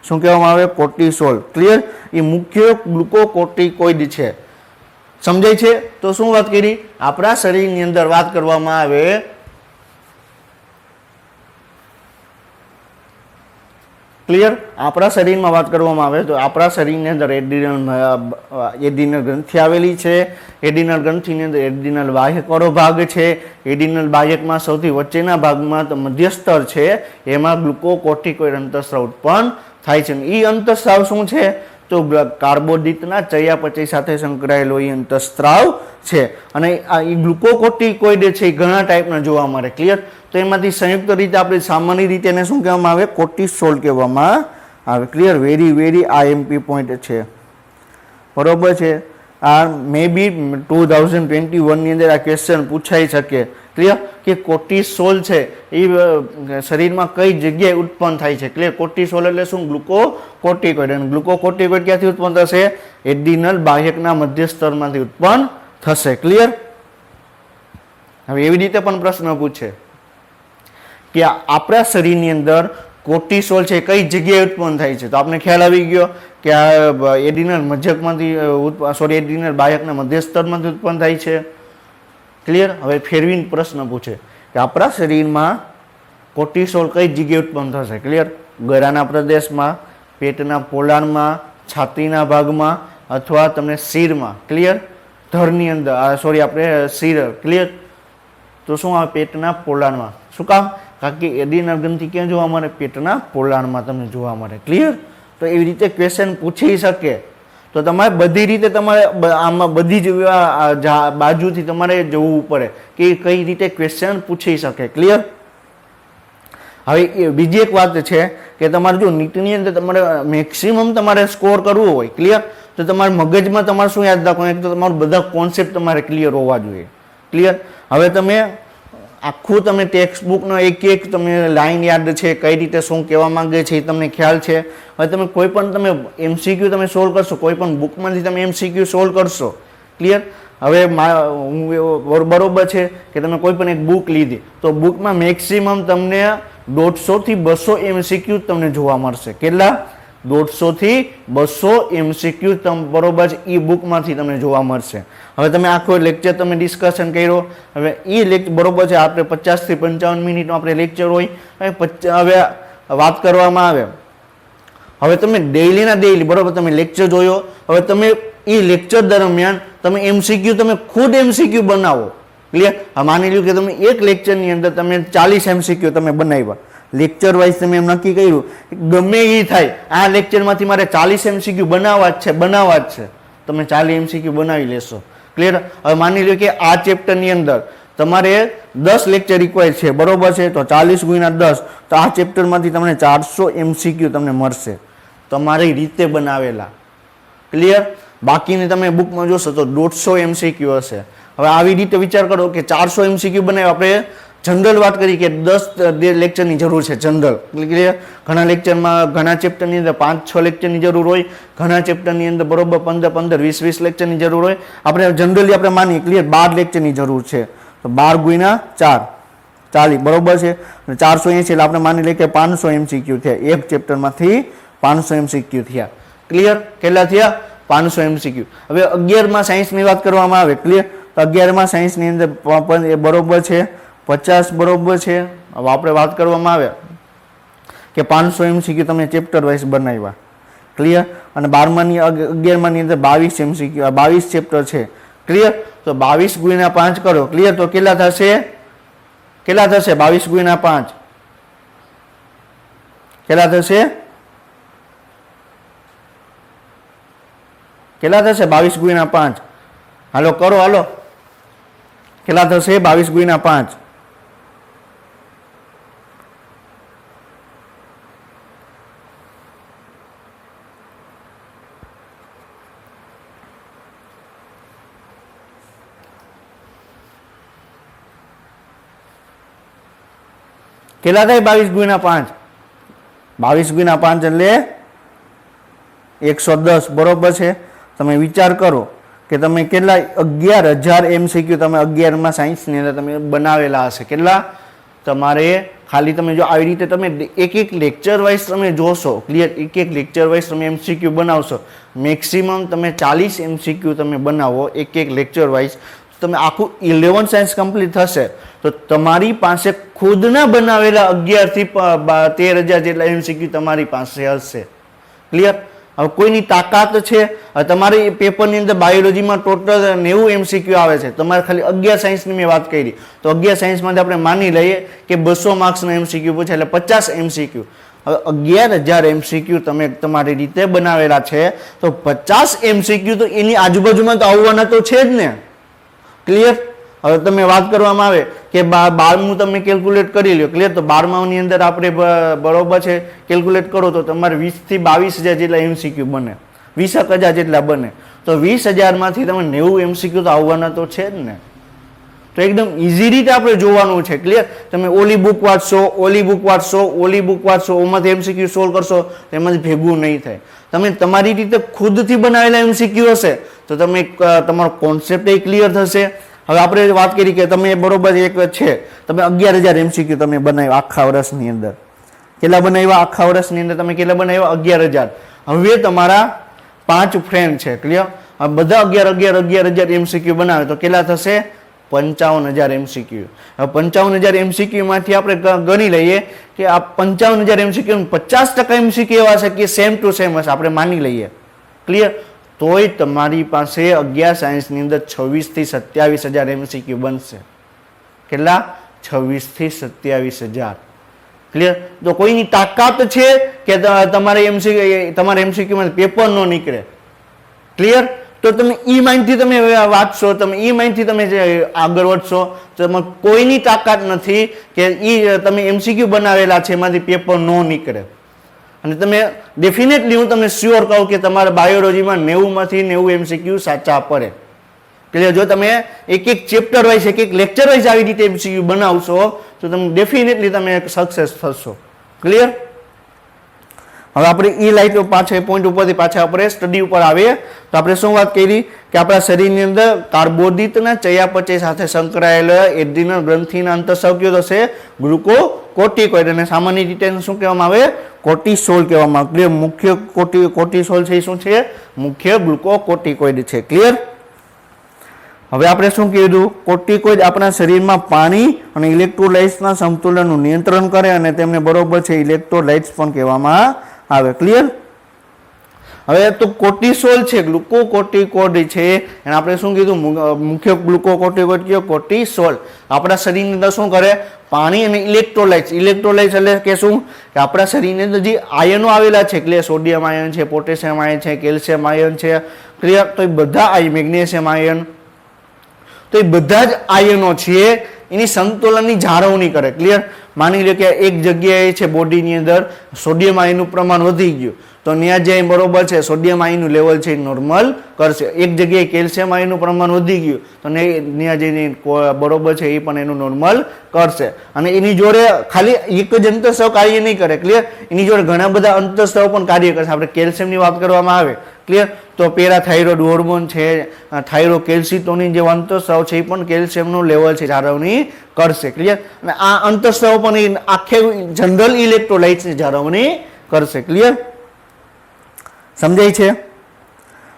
શું કહેવામાં આવે? કોર્ટિસોલ. ક્લિયર? એ મુખ્ય ગ્લુકોકોર્ટિકોઇડ છે. સમજાય છે? તો શું વાત કરી? આપણા શરીરની અંદર વાત કરવામાં આવે ક્લિયર? આપણા શરીરમાં વાત કરવામાં આવે તો આપણા શરીરની અંદર એડ્રિનલ ગ્રંથિ આવેલી છે. એડ્રિનલ ગ્રંથિની અંદર એડ્રિનલ બાહ્યકવાળો ભાગ છે. એડ્રિનલ બાહ્યકમાં સૌથી વચ્ચેના ભાગમાં તો મધ્ય સ્તર છે, એમાં ગ્લુકોકોર્ટિકોઇડ અંતઃસ્રાવ ઉત્પન્ન થાય છે. એ અંતઃસ્રાવ શું છે તો કાર્બોદિતના ચયાપચય સાથે સંકળાયેલો એ અંતઃસ્રાવ છે. અને એ ગ્લુકોકોર્ટિકોઇડ છે એ ઘણા ટાઈપના જોવા મળે. ક્લિયર? તો એમાંથી સંયુક્ત રીતે આપણે સામાન્ય રીતે એને શું કહેવામાં આવે? કોર્ટિસોલ કહેવામાં આવે. ક્લિયર? વેરી આઈએમપી પોઈન્ટ છે. બરોબર છે. આ મે બી 2021 ની અંદર આ ક્વેશ્ચન પૂછાઈ શકે. ક્લિયર? કે કોર્ટિસોલ છે એ શરીરમાં કઈ જગ્યાએ ઉત્પન્ન થાય છે. ક્લિયર? કોર્ટિસોલ એટલે શું? ગ્લુકોકોર્ટિકોઇડ. અને ગ્લુકોકોર્ટિકોઇડ ક્યાંથી ઉત્પન્ન થશે? એડ્રિનલ બાહ્યકના મધ્ય સ્તરમાંથી ઉત્પન્ન થશે. ક્લિયર? હવે એવી રીતે પણ પ્રશ્ન પૂછે કે આપણા શરીરની અંદર કોર્ટિસોલ છે કઈ જગ્યાએ ઉત્પન્ન થાય છે. તો આપણે ખ્યાલ આવી ગયો કે આ એડ્રિનલ મજ્જકમાંથી એડ્રિનલ બાહ્યકના મધ્ય સ્તરમાંથી ઉત્પન્ન થાય છે. ક્લિયર? હવે ફેરવીને પ્રશ્ન પૂછે કે આપણા શરીરમાં કોર્ટિસોલ કઈ જગ્યાએ ઉત્પન્ન થશે. ક્લિયર? ગળાના પ્રદેશમાં, પેટના પોલાણમાં, છાતીના ભાગમાં અથવા તમને શિરમાં. ક્લિયર? ધરની અંદર આપણે શિર. ક્લિયર? તો શું આવે? પેટના પોલાણમાં. શું કામ? કારણ કે એડ્રિનલ ગ્રંથિ ક્યાં જોવા મળે? પેટના પોલાણમાં તમને જોવા મળે. ક્લિયર? તો એવી રીતે ક્વેશ્ચન પૂછી શકે. તો તમારે બધી રીતે તમારે આમાં બધી જ બાજુથી તમારે જોવું પડે કે કઈ રીતે ક્વેશ્ચન પૂછી શકે. ક્લિયર? હવે બીજી એક વાત છે કે તમારે જો નીટની અંદર તમારે મેક્સિમમ તમારે સ્કોર કરવું હોય. ક્લિયર? તો તમારે મગજમાં તમારે શું યાદ રાખવાનું? એક તો તમારું બધા કોન્સેપ્ટ તમારે ક્લિયર હોવા જોઈએ. ક્લિયર? હવે તમે આખું તમે ટેક્સ્ટ બુકનો એક તમને લાઈન યાદ છે, કઈ રીતે શું કહેવા માંગે છે એ તમને ખ્યાલ છે. હવે તમે કોઈ પણ તમે એમસીક્યુ તમે સોલ્વ કરશો, કોઈ પણ બુકમાંથી તમે એમસીક્યુ સોલ્વ કરશો. ક્લિયર? હવે બરોબર છે કે તમે કોઈ પણ એક બુક લીધી તો બુકમાં મેક્સિમમ તમને 150 થી 200 એમસીક્યુ તમને જોવા મળશે. કેટલા? 150 થી 200 એમસીક્યુ બરોબર છે એ બુકમાંથી તમને જોવા મળશે. હવે તમે આખો લેક્ચર તમે ડિસ્કશન કર્યો. હવે એ લેક્ચર બરોબર છે આપણે 50 થી 55 મિનિટનો આપણે લેક્ચર હોય. હવે વાત કરવામાં આવે હવે તમે ડેઈલી બરોબર તમે લેક્ચર જોયો. હવે તમે એ લેક્ચર દરમિયાન તમે એમસીક્યુ તમે ખુદ એમસીક્યુ બનાવો. ક્લિયર? માની લ્યો કે તમે એક લેક્ચરની અંદર તમે 40 એમસીક્યુ તમે બનાવ્યા. લેક્ચર વાઇઝ તમે એમ નક્કી કર્યું ગમે એ થાય આ લેક્ચરમાંથી મારે 40 એમસીક્યુ બનાવવા જ છે. તમે 40 એમસીક્યુ બનાવી લેશો. ક્લિયર? હવે માની લો કે આ ચેપ્ટરની અંદર તમારે 10 લેક્ચર રિક્વાયર છે. બરોબર છે? તો 40 × 10 તો આ ચેપ્ટરમાંથી તમને 400 એમસીક્યુ તમને મળશે તમારી રીતે બનાવેલા. ક્લિયર? બાકીની તમે બુકમાં જોશો તો 150 એમસીક્યુ હશે. હવે આવી રીતે વિચાર કરો કે 400 એમસીક્યુ બનાવે. આપણે જનરલ વાત કરી કે 10 લેક્ચરની જરૂર છે. જનરલ. ક્લિયર? ઘણા લેક્ચરમાં ઘણા ચેપ્ટરની અંદર 5-6 લેક્ચરની જરૂર હોય. ઘણા ચેપ્ટરની અંદર બરોબર 15-15, 20-20 લેક્ચરની જરૂર હોય. આપણે જનરલી આપણે માનીએ ક્લિયર 12 લેક્ચરની જરૂર છે. તો 12 × 4 40. બરોબર છે? 480 એટલે આપણે માની લઈએ કે 500 એમસીક્યુ થયા. એક ચેપ્ટરમાંથી 500 એમસીક્યુ થયા. ક્લિયર? કેટલા થયા? 500 એમસીક્યુ. હવે 11માં સાયન્સની વાત કરવામાં આવે. ક્લિયર? તો 11માં સાયન્સની અંદર બરોબર છે 50. બરોબર છે? હવે આપણે વાત કરવામાં આવે કે 500 એમસીક્યુ તમે ચેપ્ટર વાઇઝ બનાવ્યા. ક્લિયર? અને 11માની અંદર 22 એમસીક્યુ 22 ચેપ્ટર છે. ક્લિયર? તો 22 ગુણ્યા 5 કરો. ક્લિયર? તો કેટલા થશે? 22 ગુણ્યા 5 કેટલા થશે? 22 ગુણ્યા 5. હાલો કરો, હાલો. કેટલા થશે? 22 ગુણ્યા 5. કેટલા થાય? 22 ગુણ્યા 5. 22 ગુણ્યા 5 એટલે 110. બરોબર છે? તમે વિચાર કરો કે તમે કેટલા 11,000 MCQ તમે 11માં સાયન્સની અંદર તમે બનાવેલા હશે. કેટલા? તમારે ખાલી તમે જો આવી રીતે તમે એક લેક્ચર વાઇઝ તમે જોશો. ક્લિયર? એક લેક્ચર વાઇઝ તમે MCQ બનાવશો. મેક્સિમમ તમે 40 MCQ તમે બનાવો એક લેક્ચર વાઇઝ. તમે આખું 11 સાયન્સ કમ્પ્લીટ થશે તો તમારી પાસે ખુદના બનાવેલા 11 થી 13,000 જેટલા MCQ તમારી પાસે હશે. ક્લિયર? હવે કોઈની તાકાત છે? તમારી પેપરની અંદર બાયોલોજીમાં ટોટલ 90 MCQ આવે છે. તમારે ખાલી 11 સાયન્સની મેં વાત કરી તો 11 સાયન્સમાંથી આપણે માની લઈએ કે 200 માર્ક્સના MCQ પૂછે એટલે 50 MCQ. હવે 11,000 MCQ તમે તમારી રીતે બનાવેલા છે તો 50 MCQ તો એની આજુબાજુમાં તો આવવાના તો છે જ ને. ક્લિયર? હવે તમે વાત કરવામાં આવે કે 12મું તમે કેલ્ક્યુલેટ કરી લો. ક્લિયર? તો 12માની અંદર આપણે બરોબર છે કેલ્ક્યુલેટ કરો તો તમારે 20 થી 22,000 જેટલા MCQ બને. 20,000 જેટલા બને તો 20,000માંથી તમે 90 MCQ તો આવવાના તો છે જ ને. તો એકદમ ઇઝી રીતે આપણે જોવાનું છે. ક્લિયર? તમે ઓલી બુક વાંચશો, ઓલી બુક વાંચશો, ઓલી બુક વાંચશો, ઓમાંથી MCQ સોલ્વ કરશો તેમાંથી ભેગું નહીં થાય. તમે તમારી રીતે ખુદથી બનાવેલા MCQ હશે તો તમે તમારો કોન્સેપ્ટ એ ક્લિયર થશે. હવે આપણે વાત કરી કે તમે બરોબર એક છે તમે 11,000 MCQ તમે બનાવ્યા આખા વર્ષની અંદર. કેટલા બનાવ્યા આખા વર્ષની અંદર? તમે કેટલા બનાવ્યા? 11,000. હવે તમારા 5 ફ્રેન્ડ છે. ક્લિયર? બધા 11,000 MCQ બનાવે તો કેટલા થશે? 55,000 MCQ. હવે 55,000 MCQ માંથી આપણે ગણી લઈએ કે આ 55,000 MCQ 50% MCQ એવા છે કે સેમ ટુ સેમ હશે. આપણે માની લઈએ. ક્લિયર? તોય તમારી પાસે 11 સાયન્સની અંદર 26 થી 27,000 MCQ બનશે. કેટલા? 26 થી 27,000. ક્લિયર? તો કોઈની તાકાત છે કે તમારે MCQ માં પેપર ન નીકળે. ક્લિયર? તો તમે ઈ માઇન્ડથી તમે વાંચશો, તમે ઈ માઇન્ડથી તમે આગળ વધશો તો કોઈની તાકાત નથી કે તમે MCQ બનાવેલા છે એમાંથી પેપર ન નીકળે. અને તમે ડેફિનેટલી હું તમને શ્યોર કહું કે તમારા બાયોલોજીમાં 90માંથી 90 MCQ સાચા પડે. ક્લિયર? જો તમે એક ચેપ્ટર વાઇઝ એક લેક્ચર વાઇઝ આવી રીતે MCQ બનાવશો તો તમે ડેફિનેટલી તમે સક્સેસ થશો. ક્લિયર? હવે આપણે ઈ લાઈટ પાછા પોઈન્ટ ઉપરથી પાછા આપણે સ્ટડી ઉપર આવીએ તો આપણે શું વાત કરી કે આપણા શરીરની અંદર કાર્બોદિતના ચયાપચય સાથે સંકળાયેલા એડ્રીનલ ગ્રંથિના અંતઃસ્રાવકીય થશે ગ્લુકોકોર્ટિકોઇડ અને સામાન્ય રીતે શું કહેવામાં આવે? કોર્ટિસોલ કહેવામાં આવે. મુખ્ય કોર્ટિસોલ છે એ શું છે? મુખ્ય ગ્લુકોકોર્ટિકોઇડ છે. ક્લિયર? હવે આપણે શું કીધું? કોર્ટિકોઇડ આપણા શરીરમાં પાણી અને ઇલેક્ટ્રોલાઇટ્સના સમતુલનનું નિયંત્રણ કરે અને તેમને બરોબર છે ઇલેક્ટ્રોલાઇટ્સ પણ કહેવામાં આવે. ક્લિયર? હવે તો કોર્ટિસોલ છે ગ્લુકોકોર્ટિકોઇડ છે એને આપણે શું કીધું? મુખ્ય ગ્લુકોકોર્ટિકોઇડ કયો? કોર્ટિસોલ. આપણા શરીરની અંદર શું કરે? પાણી અને ઇલેક્ટ્રોલાઇટ્સ. ઇલેક્ટ્રોલાઇટ્સ એટલે કે શું? કે આપણા શરીરની અંદર જે આયનો આવેલા છે એટલે સોડિયમ આયન છે, પોટેશિયમ આયન છે, કેલ્શિયમ આયન છે. ક્લિયર? તો એ બધા મેગ્નેશિયમ આયન તો એ બધા જ આયનો છે એની સંતુલનની જાળવણી કરે. ક્લિયર? માની લો કે એક જગ્યાએ છે બોડીની અંદર સોડિયમ આયનનું પ્રમાણ વધી ગયું તો ત્યાં જે બરોબર છે સોડિયમ આયનનું લેવલ છે નોર્મલ કરશે. એક જગ્યાએ કેલ્શિયમ આયનનું પ્રમાણ વધી ગયું તો ત્યાં જઈને બરોબર છે એ પણ એનું નોર્મલ કરશે. અને એની જોડે ખાલી એક જ અંતઃસ્રાવ કાર્ય નહીં કરે. ક્લિયર? એની જોડે ઘણા બધા અંતઃસ્રાવ પણ કાર્ય કરશે. આપણે કેલ્શિયમની વાત કરવામાં આવે. ક્લિયર? તો પેરાથાઇરોઇડ હોર્મોન છે, થાઇરોકેલ્સિટોનિન જેવા અંતઃસ્રાવ છે એ પણ કેલ્શિયમનું લેવલ છે જાળવણી કરશે. ક્લિયર? અને આ અંતઃસ્રાવ પણ આખે જનરલ ઇલેક્ટ્રોલાઇટ્સની જાળવણી કરશે. ક્લિયર? સમજાય છે?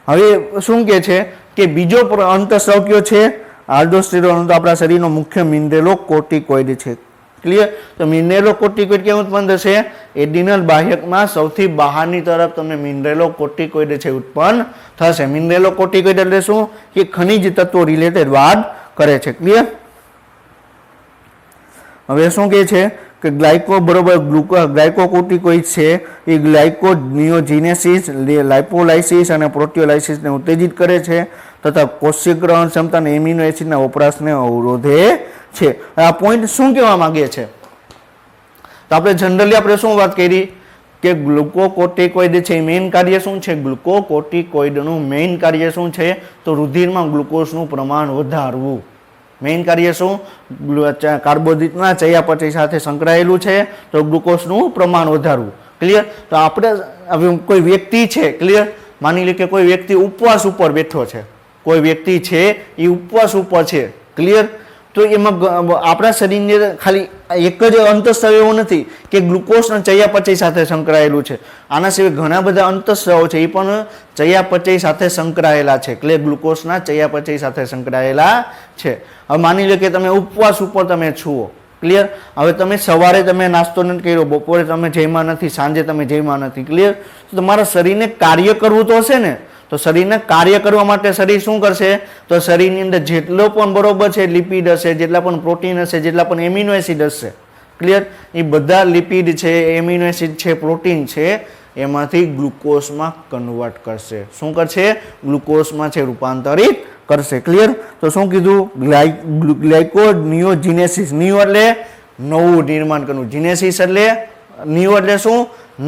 હવે શું કે છે કે બીજો અંતઃસ્રાવ કયો છે? આલ્ડોસ્ટેરોન. તો આપણા શરીરનો મુખ્ય મિનરેલો કોર્ટિકોઇડ છે. ક્લિયર? તો મિનેરોકોર્ટિકોઇડ કેમ ઉત્પન્ન થશે? એડિનલ બાહ્યકમાં સૌથી બહારની તરફ તમને મિનેરોકોર્ટિકોઇડ છે ઉત્પન્ન થશે. મિનેરોકોર્ટિકોઇડ એટલે શું? કે ખનિજ તત્વો રિલેટેડ વાત કરે છે. ક્લિયર? હવે શું કહે છે કે ગ્લાયકો બરોબર ગ્લાયકોકોર્ટિકોઇડ છે એ ગ્લાયકોનિયોજિનેસિસ, લાઇપોલાઇસિસ અને પ્રોટીયોલાઇસિસને ઉત્તેજિત કરે છે તથા કોશિક ગ્રહણ ક્ષમતા અને એમિનો એસિડના વપરાશને અવરોધે છે. આ પોઈન્ટ શું કહેવા માંગે છે? તો આપણે જનરલી આપણે શું વાત કરી કે ગ્લુકોકોર્ટિકોઇડ છે મેઇન કાર્ય શું છે? ગ્લુકોકોર્ટિકોઇડનું મેઇન કાર્ય શું છે? તો રુધિરમાં ગ્લુકોઝનું પ્રમાણ વધારવું. મેઇન કાર્ય શું? કાર્બોદિતના ચયાપચય સાથે સંકળાયેલું છે તો ગ્લુકોઝનું પ્રમાણ વધારવું. ક્લિયર? તો આપણે હવે કોઈ વ્યક્તિ છે, ક્લિયર, માની લે કે કોઈ વ્યક્તિ ઉપવાસ ઉપર બેઠો છે, કોઈ વ્યક્તિ છે એ ઉપવાસ ઉપર છે, ક્લિયર, તો એમાં આપણા શરીરની ખાલી એક જ અંતઃસ્ત્રાવ એવો નથી કે ગ્લુકોઝના ચયાપચય સાથે સંકળાયેલું છે. આના સિવાય ઘણા બધા અંતઃસ્ત્રાવો છે એ પણ ચયાપચય સાથે સંકળાયેલા છે, એટલે ગ્લુકોઝના ચયાપચય સાથે સંકળાયેલા છે. હવે માની લો કે તમે ઉપવાસ ઉપર તમે છો, ક્લિયર, હવે તમે સવારે તમે નાસ્તો નથી કર્યો, બપોરે તમે જમ્યા નથી, સાંજે તમે જમ્યા નથી, ક્લિયર, તો તમારા શરીરને કાર્ય કરવું તો હશે ને. તો શરીરને કાર્ય કરવા માટે શરીર શું કરશે? તો શરીરની અંદર જેટલો પણ બરોબર છે લિપિડ હશે, જેટલા પણ પ્રોટીન હશે, જેટલા પણ એમિનો એસિડ હશે, ક્લિયર, એ બધા લિપિડ છે, એમિનો એસિડ છે, પ્રોટીન છે, એમાંથી ગ્લુકોઝમાં કન્વર્ટ કરશે. શું કરશે? ગ્લુકોઝમાં છે રૂપાંતરિત કરશે. ક્લિયર? તો શું કીધું? ગ્લાયકોનિયોજિનેસિસ. નિયો એટલે નવું નિર્માણ કરવું, જીનેસિસ એટલે નિયો એટલે શું?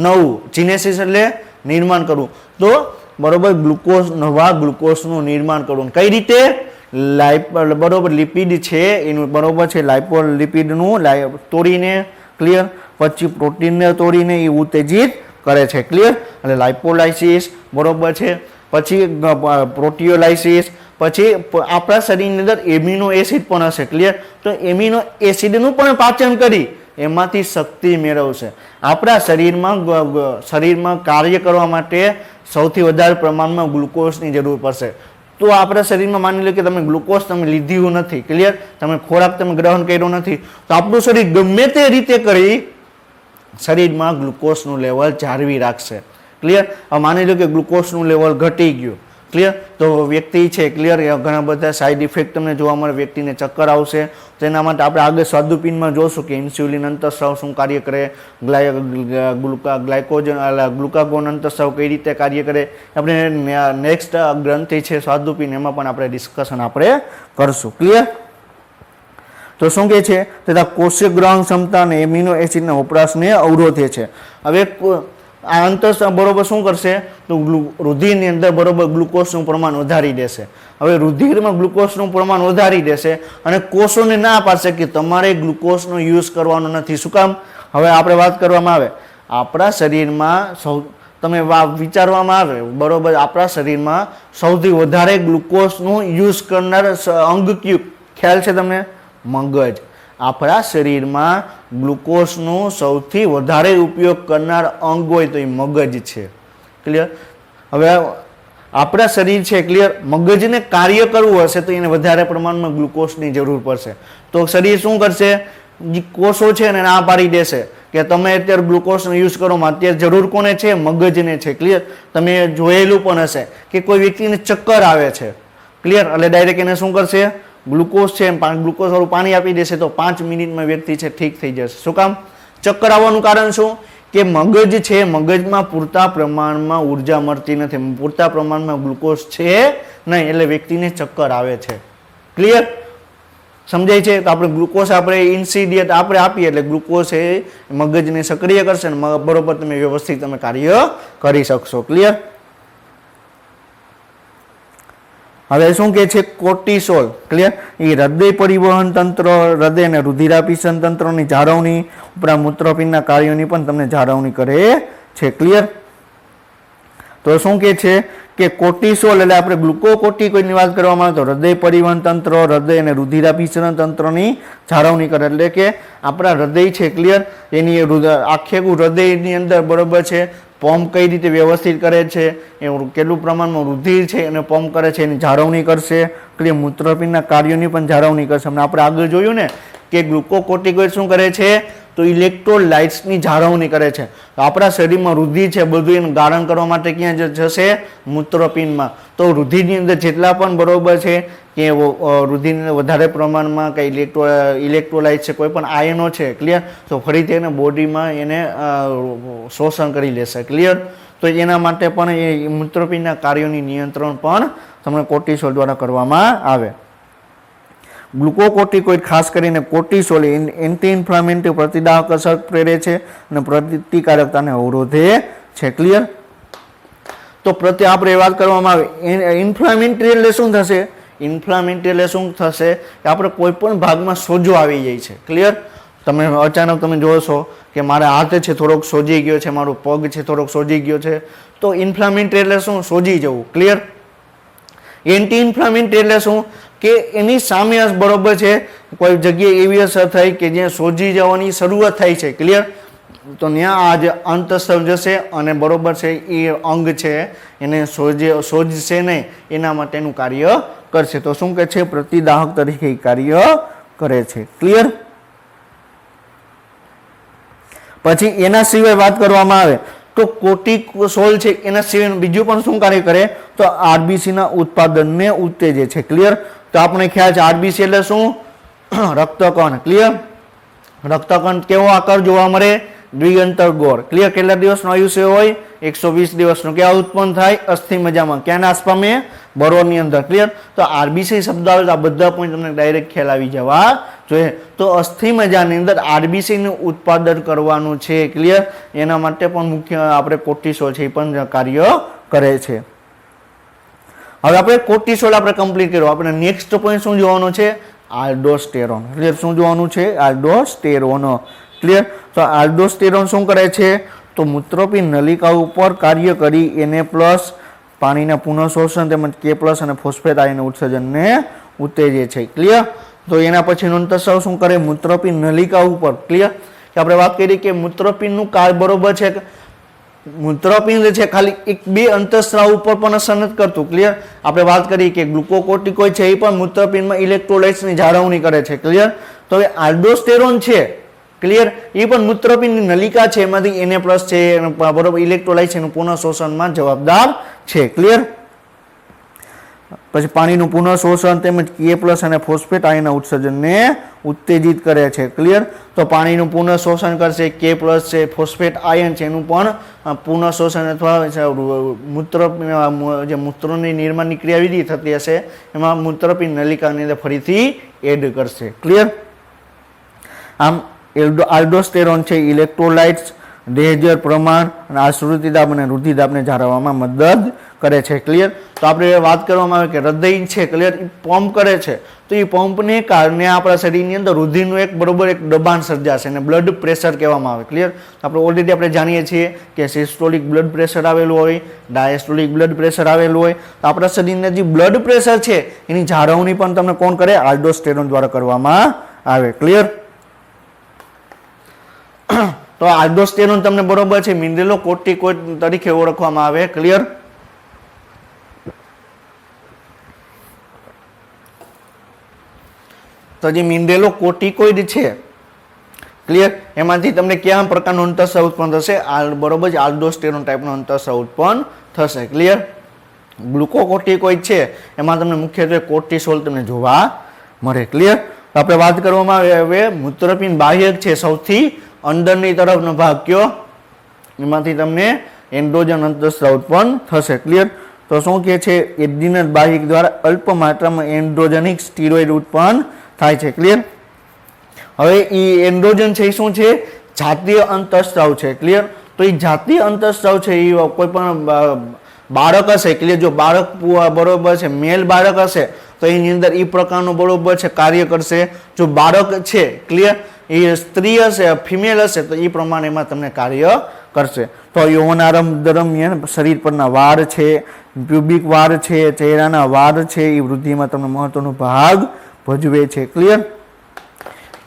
નવું, જીનેસિસ એટલે નિર્માણ કરવું. તો બરોબર ગ્લુકોઝ, નવા ગ્લુકોઝનું નિર્માણ કરવું. કઈ રીતે? બરોબર લિપિડ છે એનું બરોબર છે લાઇપોલિપિડનું તોડીને, ક્લિયર, પછી પ્રોટીનને તોડીને એ ઉત્તેજિત કરે છે. ક્લિયર? એટલે લાઇપોલાઇસિસ બરોબર છે, પછી પ્રોટીયોલાઇસિસ, પછી આપણા શરીરની અંદર એમિનો એસિડ પણ હશે, ક્લિયર, તો એમિનો એસિડનું પણ પાચન કરી એમાંથી શક્તિ મેળવશે. આપણા શરીરમાં કાર્ય કરવા માટે સૌથી વધારે પ્રમાણમાં ગ્લુકોઝની જરૂર પડશે. તો આપણા શરીરમાં માની લો કે તમે ગ્લુકોઝ તમે લીધું નથી, ક્લિયર, તમે ખોરાક તમે ગ્રહણ કર્યો નથી, તો આપણું શરીર ગમે તે રીતે કરી શરીરમાં ગ્લુકોઝનું લેવલ જાળવી રાખશે. ક્લિયર? હવે માની લો કે ગ્લુકોઝનું લેવલ ઘટી ગયું, ક્લિયર, તો વ્યક્તિ છે, ક્લિયર, ઘણા બધા સાઈડ ઇફેક્ટ તમને જોવા મળે, વ્યક્તિને ચક્કર આવશે. તેના માટે આપણે આગળ સ્વાદુપિંડમાં જોશું કે ઇન્સ્યુલિન અંતઃસ્રાવ શું કાર્ય કરે, ગ્લુકાગોન અંતઃસ્રાવ કઈ રીતે કાર્ય કરે. આપણે નેક્સ્ટ ગ્રંથિ છે સ્વાદુપિંડ, એમાં પણ આપણે ડિસ્કશન આપણે કરશું. ક્લિયર? તો શું કહે છે? તથા કોષીય ગ્રહણ ક્ષમતા અને એમિનો એસિડના વપરાશને અવરોધે છે. હવે આ અંતઃસ્રાવ બરોબર શું કરશે? તો રુધિરની અંદર બરોબર ગ્લુકોઝનું પ્રમાણ વધારી દેશે. હવે રુધિરમાં ગ્લુકોઝનું પ્રમાણ વધારી દેશે અને કોષોને ના પાડશે કે તમારે ગ્લુકોઝનો યુઝ કરવાનો નથી. શું કામ? હવે આપણે વાત કરવામાં આવે આપણા શરીરમાં તમે વિચારવામાં આવે બરોબર, આપણા શરીરમાં સૌથી વધારે ગ્લુકોઝનું યુઝ કરનાર અંગ કયું? ખ્યાલ છે તમને? મગજ. આપણા શરીરમાં ગ્લુકોઝનું સૌથી વધારે ઉપયોગ કરનાર અંગ હોય તો એ મગજ છે. ક્લિયર? હવે આપણા શરીર છે, ક્લિયર, મગજને કાર્ય કરવું હશે તો એને વધારે પ્રમાણમાં ગ્લુકોઝની જરૂર પડશે. તો શરીર શું કરશે? કોષો છે ને ના પાડી દેશે કે તમે અત્યારે ગ્લુકોઝનો યુઝ કરો. અત્યારે જરૂર કોને છે? મગજને છે. ક્લિયર? તમે જોયેલું પણ હશે કે કોઈ વ્યક્તિને ચક્કર આવે છે, ક્લિયર, એટલે ડાયરેક્ટ એને શું કરશે? ગ્લુકોઝ છે ગ્લુકોઝ વાળું પાણી આપી દેશે તો 5 મિનિટમાં વ્યક્તિ છે ઠીક થઈ જશે. શું કામ? ચક્કર આવવાનું કારણ શું? કે મગજ છે, મગજમાં પૂરતા પ્રમાણમાં ઉર્જા મળતી નથી, પૂરતા પ્રમાણમાં ગ્લુકોઝ છે નહીં, એટલે વ્યક્તિને ચક્કર આવે છે. ક્લિયર? સમજાય છે? તો આપણે ગ્લુકોઝ આપણે ઇન્સિડિયટ આપણે આપીએ એટલે ગ્લુકોઝ એ મગજને સક્રિય કરશે ને બરોબર તમે વ્યવસ્થિત તમે કાર્ય કરી શકશો. ક્લિયર? હવે શું કહે છે? કોર્ટિસોલ, ક્લિયર, એ હૃદય પરિવહન તંત્ર, હૃદય અને રુધિરાભિસરણ તંત્રની જાળવણી ઉપરાંત મૂત્રપિંડના કાર્યોની પણ તમને જાળવણી કરે છે. ક્લિયર? તો શું કહે છે કે કોર્ટિસોલ એટલે આપણે ગ્લુકોકોર્ટિકોઇડની વાત કરવામાં આવે તો હૃદય પરિવહન તંત્ર, હૃદય અને રુધિરાભિસરણ તંત્રની જાળવણી કરે, એટલે કે આપણા હૃદય છે, ક્લિયર, એની આખે હૃદયની અંદર બરોબર છે પંપ કઈ રીતે વ્યવસ્થિત કરે છે, એ કેટલું પ્રમાણમાં રુધિર છે એને પંપ કરે છે એની જાળવણી કરશે. ક્લિયર? મૂત્રપિંડના કાર્યોની પણ જાળવણી કરશે. આપણે આગળ જોયું ને કે ગ્લુકોકોર્ટિકોઇડ શું કરે છે તો ઇલેક્ટ્રોલાઇટ્સની જાળવણી કરે છે. તો આપણા શરીરમાં રુધિર છે બધું એનું ગાળણ કરવા માટે ક્યાં જશે મૂત્રપિંડમાં. તો રુધિરની અંદર જેટલા પણ બરોબર છે કે રુધિરની વધારે પ્રમાણમાં કે ઇલેક્ટ્રોલાઇટ છે કોઈ પણ આયનો છે ક્લિયર તો ફરીથી એને બોડીમાં એને શોષણ કરી લેશે ક્લિયર. તો એના માટે પણ એ મૂત્રપિંડના કાર્યોની નિયંત્રણ પણ તમને કોર્ટિસોલ દ્વારા કરવામાં આવે. ગ્લુકોકોર્ટિકોઇડ ખાસ કરીને કોર્ટિસોલ એન્ટી ઇન્ફ્લામેટરી પ્રતિદાહક અસર પ્રેરે છે અને પ્રતિકારકતાને અવરોધે છે ક્લિયર. તો આપણે વાત કરવામાં આવે ઇન્ફ્લામેટરી એટલે શું થશે ઇન્ફ્લામેટરી એટલે શું થશે કે આપણે કોઈ પણ ભાગમાં સોજો આવી જાય છે ક્લિયર. તમે અચાનક તમે જોશો કે મારા હાથ છે થોડોક સોજી ગયો છે મારો પગ છે થોડોક સોજી ગયો છે તો ઇન્ફ્લામેટરી એટલે શું સોજી જવું ક્લિયર. એન્ટી ઇન્ફ્લામેટરી એટલે શું કે એની સામે બરોબર છે કોઈ જગ્યાએ એવી અસર થઈ કે જ્યાં સોજી જવાની શરૂઆત થાય છે ક્લિયર. તો ત્યાં આ જે અંતસ્રાવ જશે અને બરોબર છે એ અંગ છે એને સોજશે નહીં એના માટેનું કાર્ય કરશે. તો શું કહે છે પ્રતિદાહક તરીકે કાર્ય કરે છે ક્લિયર. પછી એના સિવાય વાત કરવામાં આવે તો કોર્ટિસોલ છે એના સિવાય બીજું પણ શું કાર્ય કરે તો આરબીસી ના ઉત્પાદનને ઉત્તેજે છે ક્લિયર. તો આપણે ખ્યાલ છે આરબીસી એટલે શું રક્તકણ ક્લિયર. રક્તકણ કેવો આકાર જોવા મળે દ્વિઅંતર ગોળ ક્લિયર. કેટલા દિવસનું આયુષ્ય હોય 120 દિવસનું. ક્યાં ઉત્પન્ન થાય અસ્થિ મજ્જામાં ક્યાં નાશ પામે બરોળની અંદર ક્લિયર. તો આરબીસી શબ્દ આવે તો આ બધા પોઈન્ટ તમને ડાયરેક્ટ ખ્યાલ આવી જવા જોઈએ. તો અસ્થિ મજ્જાની અંદર આરબીસી નું ઉત્પાદન કરવાનું છે ક્લિયર. એના માટે પણ મુખ્ય આપણે કોર્ટિસોલ છે એ પણ કાર્ય કરે છે. હવે આપણે કોર્ટિસોલ આપણે કમ્પ્લીટ કર્યો. આપણે નેક્સ્ટ પોઈન્ટ શું જોવાનું છે આલ્ડોસ્ટેરોન ક્લિયર. શું જોવાનું છે આલ્ડોસ્ટેરોન ક્લિયર. તો આલ્ડોસ્ટેરોન શું કરે છે તો મૂત્રપિંડ નલિકા ઉપર કાર્ય કરી એને પ્લસ પાણીના પુનઃશોષણ તેમજ કે પ્લસ અને ફોસ્ફેટ આયન ઉત્સર્જનને ઉત્તેજે છે ક્લિયર. તો એના પછીનો અંતસ્રાવ શું કરે મૂત્રપિંડ નલિકા ઉપર ક્લિયર. કે આપણે વાત કરી કે મૂત્રપિંડનું કાર્ય બરોબર છે મૂત્રપિંડ છે ખાલી એક બે અંતસ્રાવ ઉપર પણ અસર નથી કરતું ક્લિયર. આપણે વાત કરી કે ગ્લુકોકોર્ટિકોઇડ છે એ પણ મૂત્રપિંડમાં ઇલેક્ટ્રોલાઇટ્સની જાળવણી કરે છે ક્લિયર. તો હવે આલ્ડોસ્ટેરોન છે ક્લિયર એ પણ મૂત્રપિંડની નલિકા છે એમાંથી Na પ્લસ છે બરોબર ઇલેક્ટ્રોલાઇટ્સ એનું પુનઃશોષણમાં જવાબદાર છે ક્લિયર. પછી પાણીનું પુનઃશોષણ તેમજ કે પ્લસ અને ફોસ્ફેટ આયનના ઉત્સર્જનને ઉત્તેજિત કરે છે ક્લિયર. તો પાણીનું પુનઃશોષણ કરશે કે પ્લસ છે ફોસ્ફેટ આયન છે એનું પણ પુનઃશોષણ અથવા મૂત્ર જે મૂત્રોની નિર્માણની ક્રિયાવિધિ થતી હશે એમાં મૂત્રપિંડ નલિકાની અંદર ફરીથી એડ કરશે ક્લિયર. આમ આલ્ડોસ્ટેરોન છે ઇલેક્ટ્રોલાઇટ્સ દેહજર પ્રમાણ અને આશ્રુતિદાબ અને રુધિરદાબને જાળવવામાં મદદ કરે છે ક્લિયર. તો આપણે વાત કરવામાં આવે કે હૃદય છે ક્લિયર એ પંપ કરે છે તો એ પંપને કારણે આપણા શરીરની અંદર રુધિરનું એક બરોબર એક દબાણ સર્જાશે અને બ્લડ પ્રેશર કહેવામાં આવે ક્લિયર. આપણે ઓલરેડી આપણે જાણીએ છીએ કે સિસ્ટોલિક બ્લડ પ્રેશર આવેલું હોય ડાયસ્ટોલિક બ્લડ પ્રેશર આવેલું હોય તો આપણા શરીરના જે બ્લડ પ્રેશર છે એની જાળવણી પણ તમને કોણ કરે આલ્ડોસ્ટેરોન દ્વારા કરવામાં આવે ક્લિયર. તો આલ્ડોસ્ટેરોન તમને બરોબર છે મિનરેલોકોર્ટિકોઇડ તરીકે ઓળખવામાં આવે ક્લિયર. તો જે મિનરેલોકોર્ટિકોઇડ છે ક્લિયર એમાંથી તમને કયા પ્રકારનો અંતસ્રાવ ઉત્પન્ન થશે બરોબર છે આલ્ડોસ્ટેરોન ટાઈપનો અંતસ્રાવ ઉત્પન્ન થશે ક્લિયર. ગ્લુકોકોર્ટિકોઇડ છે એમાં તમને મુખ્યત્વે કોર્ટિસોલ તમને જોવા મળે ક્લિયર. આપણે વાત કરવામાં આવે હવે મૂત્રપિંડ બાહ્યક છે સૌથી અંદરની તરફનો ભાગ કયો એમાંથી તમને એન્ડ્રોજન અંતસ્રાવ ઉત્પન્ન થશે ક્લિયર. તો શું કહે છે એડ્રીનલ બાહ્યક દ્વારા અલ્પ માત્રામાં એન્ડ્રોજનિક સ્ટીરોઇડ ઉત્પન્ન થાય છે ક્લિયર. હવે એ એન્ડ્રોજન છે એ શું છે જાતીય અંતસ્રાવ છે ક્લિયર. તો એ જાતીય અંતસ્રાવ છે એ કોઈ પણ બાળક હશે ક્લિયર જો બાળક બરોબર છે મેલ બાળક હશે તો એની અંદર એ પ્રકારનું બરોબર છે કાર્ય કરશે. જો બાળક છે ક્લિયર એ સ્ત્રી હશે ફિમેલ હશે તો એ પ્રમાણે એમાં તમને કાર્ય કરશે. તો યૌવન આરંભ દરમિયાન શરીર પરના વાળ છે પ્યુબિક વાળ છે ચહેરાના વાળ છે એ વૃદ્ધિમાં તમને મહત્વનો ભાગ ભજવે છે ક્લિયર.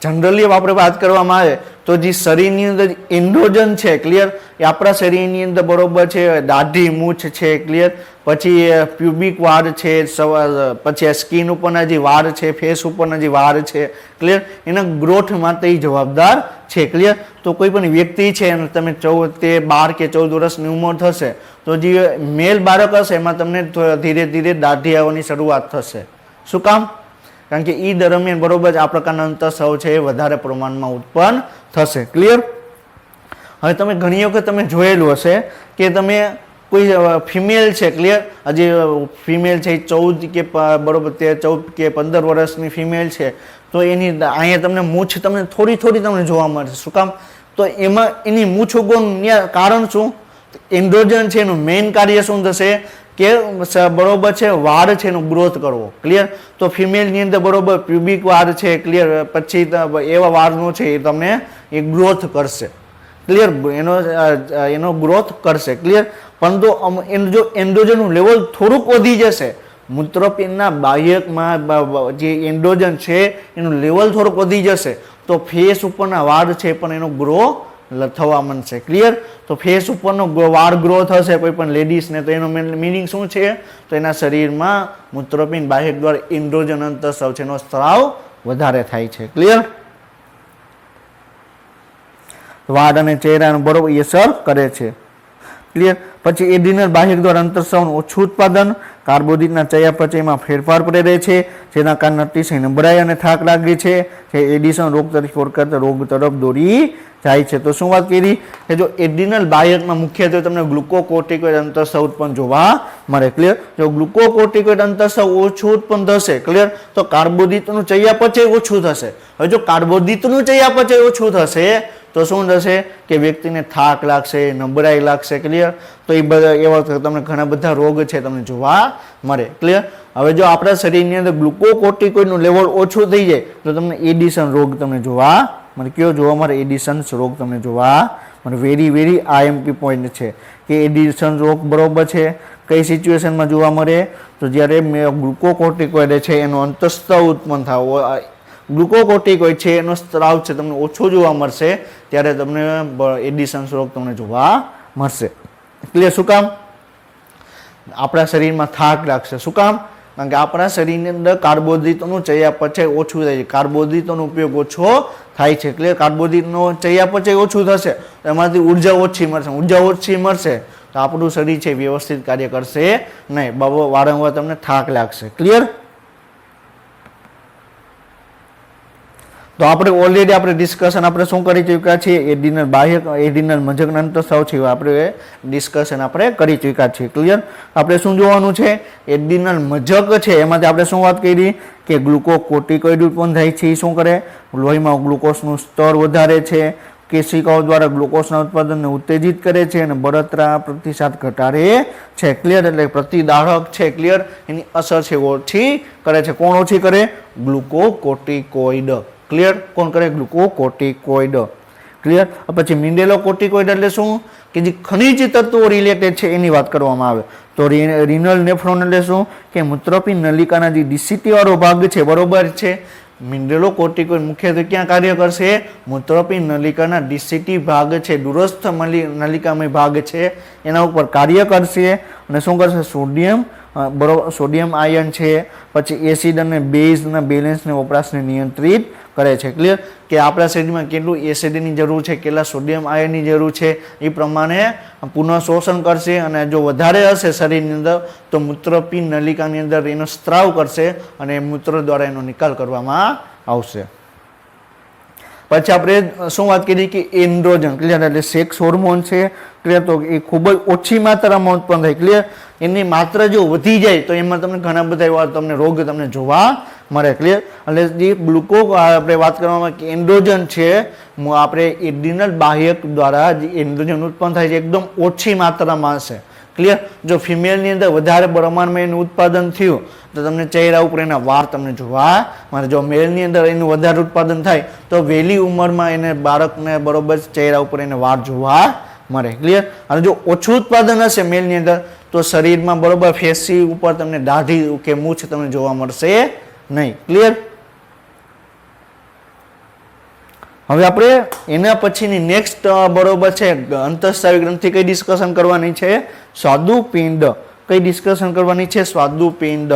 જનરલી આપણે વાત કરવામાં આવે તો તો જે શરીરની અંદર એન્ડ્રોજન છે ક્લિયર એ આપણા શરીરની અંદર બરોબર છે દાઢી મૂછ છે ક્લિયર પછી પ્યુબિક વાળ છે પછી સ્કિન ઉપરના જે વાળ છે ફેસ ઉપરના જે વાળ છે ક્લિયર એના ગ્રોથ માટે જવાબદાર છે ક્લિયર તો કોઈ પણ વ્યક્તિ છે અને તમે 12 કે 14 વર્ષની ઉંમર થશે તો જે મેલ બાળક હશે એમાં તમને ધીરે ધીરે દાઢી આવવાની શરૂઆત થશે શું કામ કારણ કે એ દરમિયાન બરોબર આ પ્રકારના અંતઃસ્રાવ છે એ વધારે પ્રમાણમાં ઉત્પન્ન થશે ક્લિયર હવે તમે ઘણી વખત તમે જોયેલું હશે કે તમે કોઈ ફિમેલ છે ક્લિયર હજી ફિમેલ છે 14 કે બરોબર 14 કે 15 વર્ષની ફિમેલ છે તો એની અહીંયા તમને મૂછ તમને થોડી તમને જોવા મળશે શું કામ તો એમાં એની મૂછ ઉગવાનું કારણ શું એન્ડ્રોજન છે એનું મેઇન કાર્ય શું થશે કે બરોબર છે વાળ છે એનો ગ્રોથ કરવો ક્લિયર તો ફિમેલની અંદર બરોબર પ્યુબિક વાળ છે ક્લિયર પછી એવા વાળનો છે એ તમને એ ગ્રોથ કરશે ક્લિયર એનો ગ્રોથ કરશે ક્લિયર પરંતુ જો એન્ડ્રોજનનું લેવલ થોડુંક વધી જશે મૂત્રપિંડના બાહ્યકમાં જે એન્ડ્રોજન છે એનું લેવલ થોડુંક વધી જશે તો ફેસ ઉપરના વાળ છે પણ એનો ગ્રો થવા માંડશે ક્લિયર તો ફેસ ઉપરનો વાળ ગ્રો થશે કોઈ પણ લેડીઝને તો એનો મિનિંગ શું છે તો એના શરીરમાં મૂત્રપિંડ બાહ્યક દ્વારા એન્ડ્રોજન અંતઃસ્રાવ છે એનો સ્ત્રાવ વધારે થાય છે ક્લિયર વાળ અને ચહેરાનો બરોબર અસર કરે છે ક્લિયર પછી એડિનલ બાહ્યક દ્વારા અંતઃસ્રાવનું ઓછું ઉત્પાદન કાર્બોદિતના ચયાપચયમાં ફેરફાર પ્રેરે છે જેના કારણે અતિશય નબળાઈ અને થાક લાગે છે જે એડિશન રોગ તરીકે ઓળખાતા રોગ તરફ દોરી જાય છે તો શું વાત કરી કે જો એડિનલ બાહ્યકમાં મુખ્યત્વે તમને ગ્લુકોકોર્ટિકોઇડ અંતઃસ્રાવ ઉત્પન્ન જોવા મળે ક્લિયર જો ગ્લુકોકોર્ટિકોઇડ અંતઃસ્રાવ ઓછું ઉત્પન્ન થશે ક્લિયર તો કાર્બોદિતનું ચયાપચય ઓછું થશે હવે જો કાર્બોદિતનું ચયાપચય ઓછું થશે તો શું થશે કે વ્યક્તિને થાક લાગશે નબળાઈ લાગશે ક્લિયર તો એ બધા એવા તમને ઘણા બધા રોગ છે તમને જોવા મળે ક્લિયર હવે જો આપણા શરીરની અંદર ગ્લુકોકોર્ટિકોઇડનું લેવલ ઓછું થઈ જાય તો તમને એડિશન રોગ તમને જોવા મળે કયો જોવા મળે એડિશન રોગ તમને જોવા મળે વેરી આઈએમપી પોઈન્ટ છે કે એડિશન રોગ બરોબર છે કઈ સિચ્યુએશનમાં જોવા મળે તો જ્યારે ગ્લુકોકોર્ટિકોઇડ છે એનો અંતઃસ્રાવ ઉત્પન્ન થાય ગ્લુકોકોર્ટિકોઇડ છે એનો સ્ત્રાવ છે તમને ઓછો જોવા મળશે ત્યારે તમને એડિશન રોગ તમને જોવા મળશે ક્લિયર શું કામ આપણા શરીરમાં થાક લાગશે શું કામ કારણ કે આપણા શરીરની અંદર કાર્બોદિતનું ચયાપચય ઓછું થાય છે કાર્બોદિતનો ઉપયોગ ઓછો થાય છે ક્લિયર કાર્બોદિતનો ચયાપચય ઓછું થશે તો એમાંથી ઉર્જા ઓછી મળશે તો આપણું શરીર છે વ્યવસ્થિત કાર્ય કરશે નહીં વારંવાર તમને થાક લાગશે ક્લિયર તો આપણે ઓલરેડી આપણે ડિસ્કશન આપણે શું કરી ચૂક્યા છીએ એડિનલ બાહ્યક એડિનલ મજકના અંતઃસ્રાવ છે આપણે ડિસ્કશન આપણે કરી ચૂક્યા છીએ ક્લિયર આપણે શું જોવાનું છે એડિનલ મજક છે એમાંથી આપણે શું વાત કરી કે ગ્લુકોકોર્ટિકોઇડ ઉત્પન્ન થાય છે એ શું કરે લોહીમાં ગ્લુકોઝનું સ્તર વધારે છે કેશિકાઓ દ્વારા ગ્લુકોઝના ઉત્પાદનને ઉત્તેજિત કરે છે અને બળતરા પ્રતિસાદ ઘટાડે છે ક્લિયર એટલે પ્રતિદાહક છે ક્લિયર એની અસર છે ઓછી કરે છે કોણ ઓછી કરે ગ્લુકોકોર્ટિકોઇડ ક્લિયર કોણ કરે ગ્લુકોકોર્ટિકોઇડ ક્લિયર પછી મિનેરોકોર્ટિકોઇડ એટલે શું કે જે ખનિજ તત્વો રિલેટેડ છે એની વાત કરવામાં આવે તો રિનલ નેફ્રોન એટલે શું કે મૂત્રપિંડ નલિકાના જે ડીસીટી વાળો ભાગ છે બરોબર છે મિનેરોકોર્ટિકોઇડ મુખ્યત્વે ક્યાં કાર્ય કરશે મૂત્રપિંડ નલિકાના ડીસીટી ભાગ છે દૂરસ્થ નલિકામય ભાગ છે એના ઉપર કાર્ય કરશે અને શું કરશે સોડિયમ આયન છે પછી એસિડ અને બેઝના બેલેન્સને વપરાશને નિયંત્રિત કરે છે ક્લિયર કે આપણા શરીરમાં કેટલું એસિડની જરૂર છે કેટલા સોડિયમ આયનની જરૂર છે એ પ્રમાણે પુનઃ શોષણ કરશે અને જો વધારે હશે શરીરની અંદર તો મૂત્રપિંડ નલિકાની અંદર એનો સ્ત્રાવ કરશે અને મૂત્ર દ્વારા એનો નિકાલ કરવામાં આવશે પછી આપણે શું વાત કરી કે એન્ડ્રોજન ક્લિયર એટલે સેક્સ હોર્મોન છે ક્લિયર તો એ ખૂબ જ ઓછી માત્રામાં ઉત્પન્ન થાય ક્લિયર એની માત્રા જો વધી જાય તો એમાં તમને ઘણા બધા એવા તમને રોગ તમને જોવા મળે ક્લિયર એટલે જે આપણે વાત કરવામાં કે એન્ડ્રોજન છે આપણે એડિનલ બાહ્યક દ્વારા જે એન્ડ્રોજન ઉત્પન્ન થાય છે એકદમ ઓછી માત્રામાં હશે ક્લિયર જો ફિમેલની અંદર વધારે પ્રમાણમાં એનું ઉત્પાદન થયું તો તમને ચહેરા ઉપર એના વાળ તમને જોવા મળે જો મેલની અંદર એનું વધારે ઉત્પાદન થાય તો વહેલી ઉંમરમાં એને બાળકને બરોબર ચહેરા ઉપર એને વાળ જોવા મળે ક્લિયર અને જો ઓછું ઉત્પાદન હશે મેલની અંદર તો શરીરમાં બરોબર ફેસી ઉપર તમને દાઢી કે મૂછ તમને જોવા મળશે નહીં ક્લિયર હવે આપણે એના પછીની નેક્સ્ટ બરોબર છે અંતઃસ્રાવી ગ્રંથિ કઈ ડિસ્કશન કરવાની છે? સ્વાદુપિંડ. કઈ ડિસ્કશન કરવાની છે? સ્વાદુપિંડ.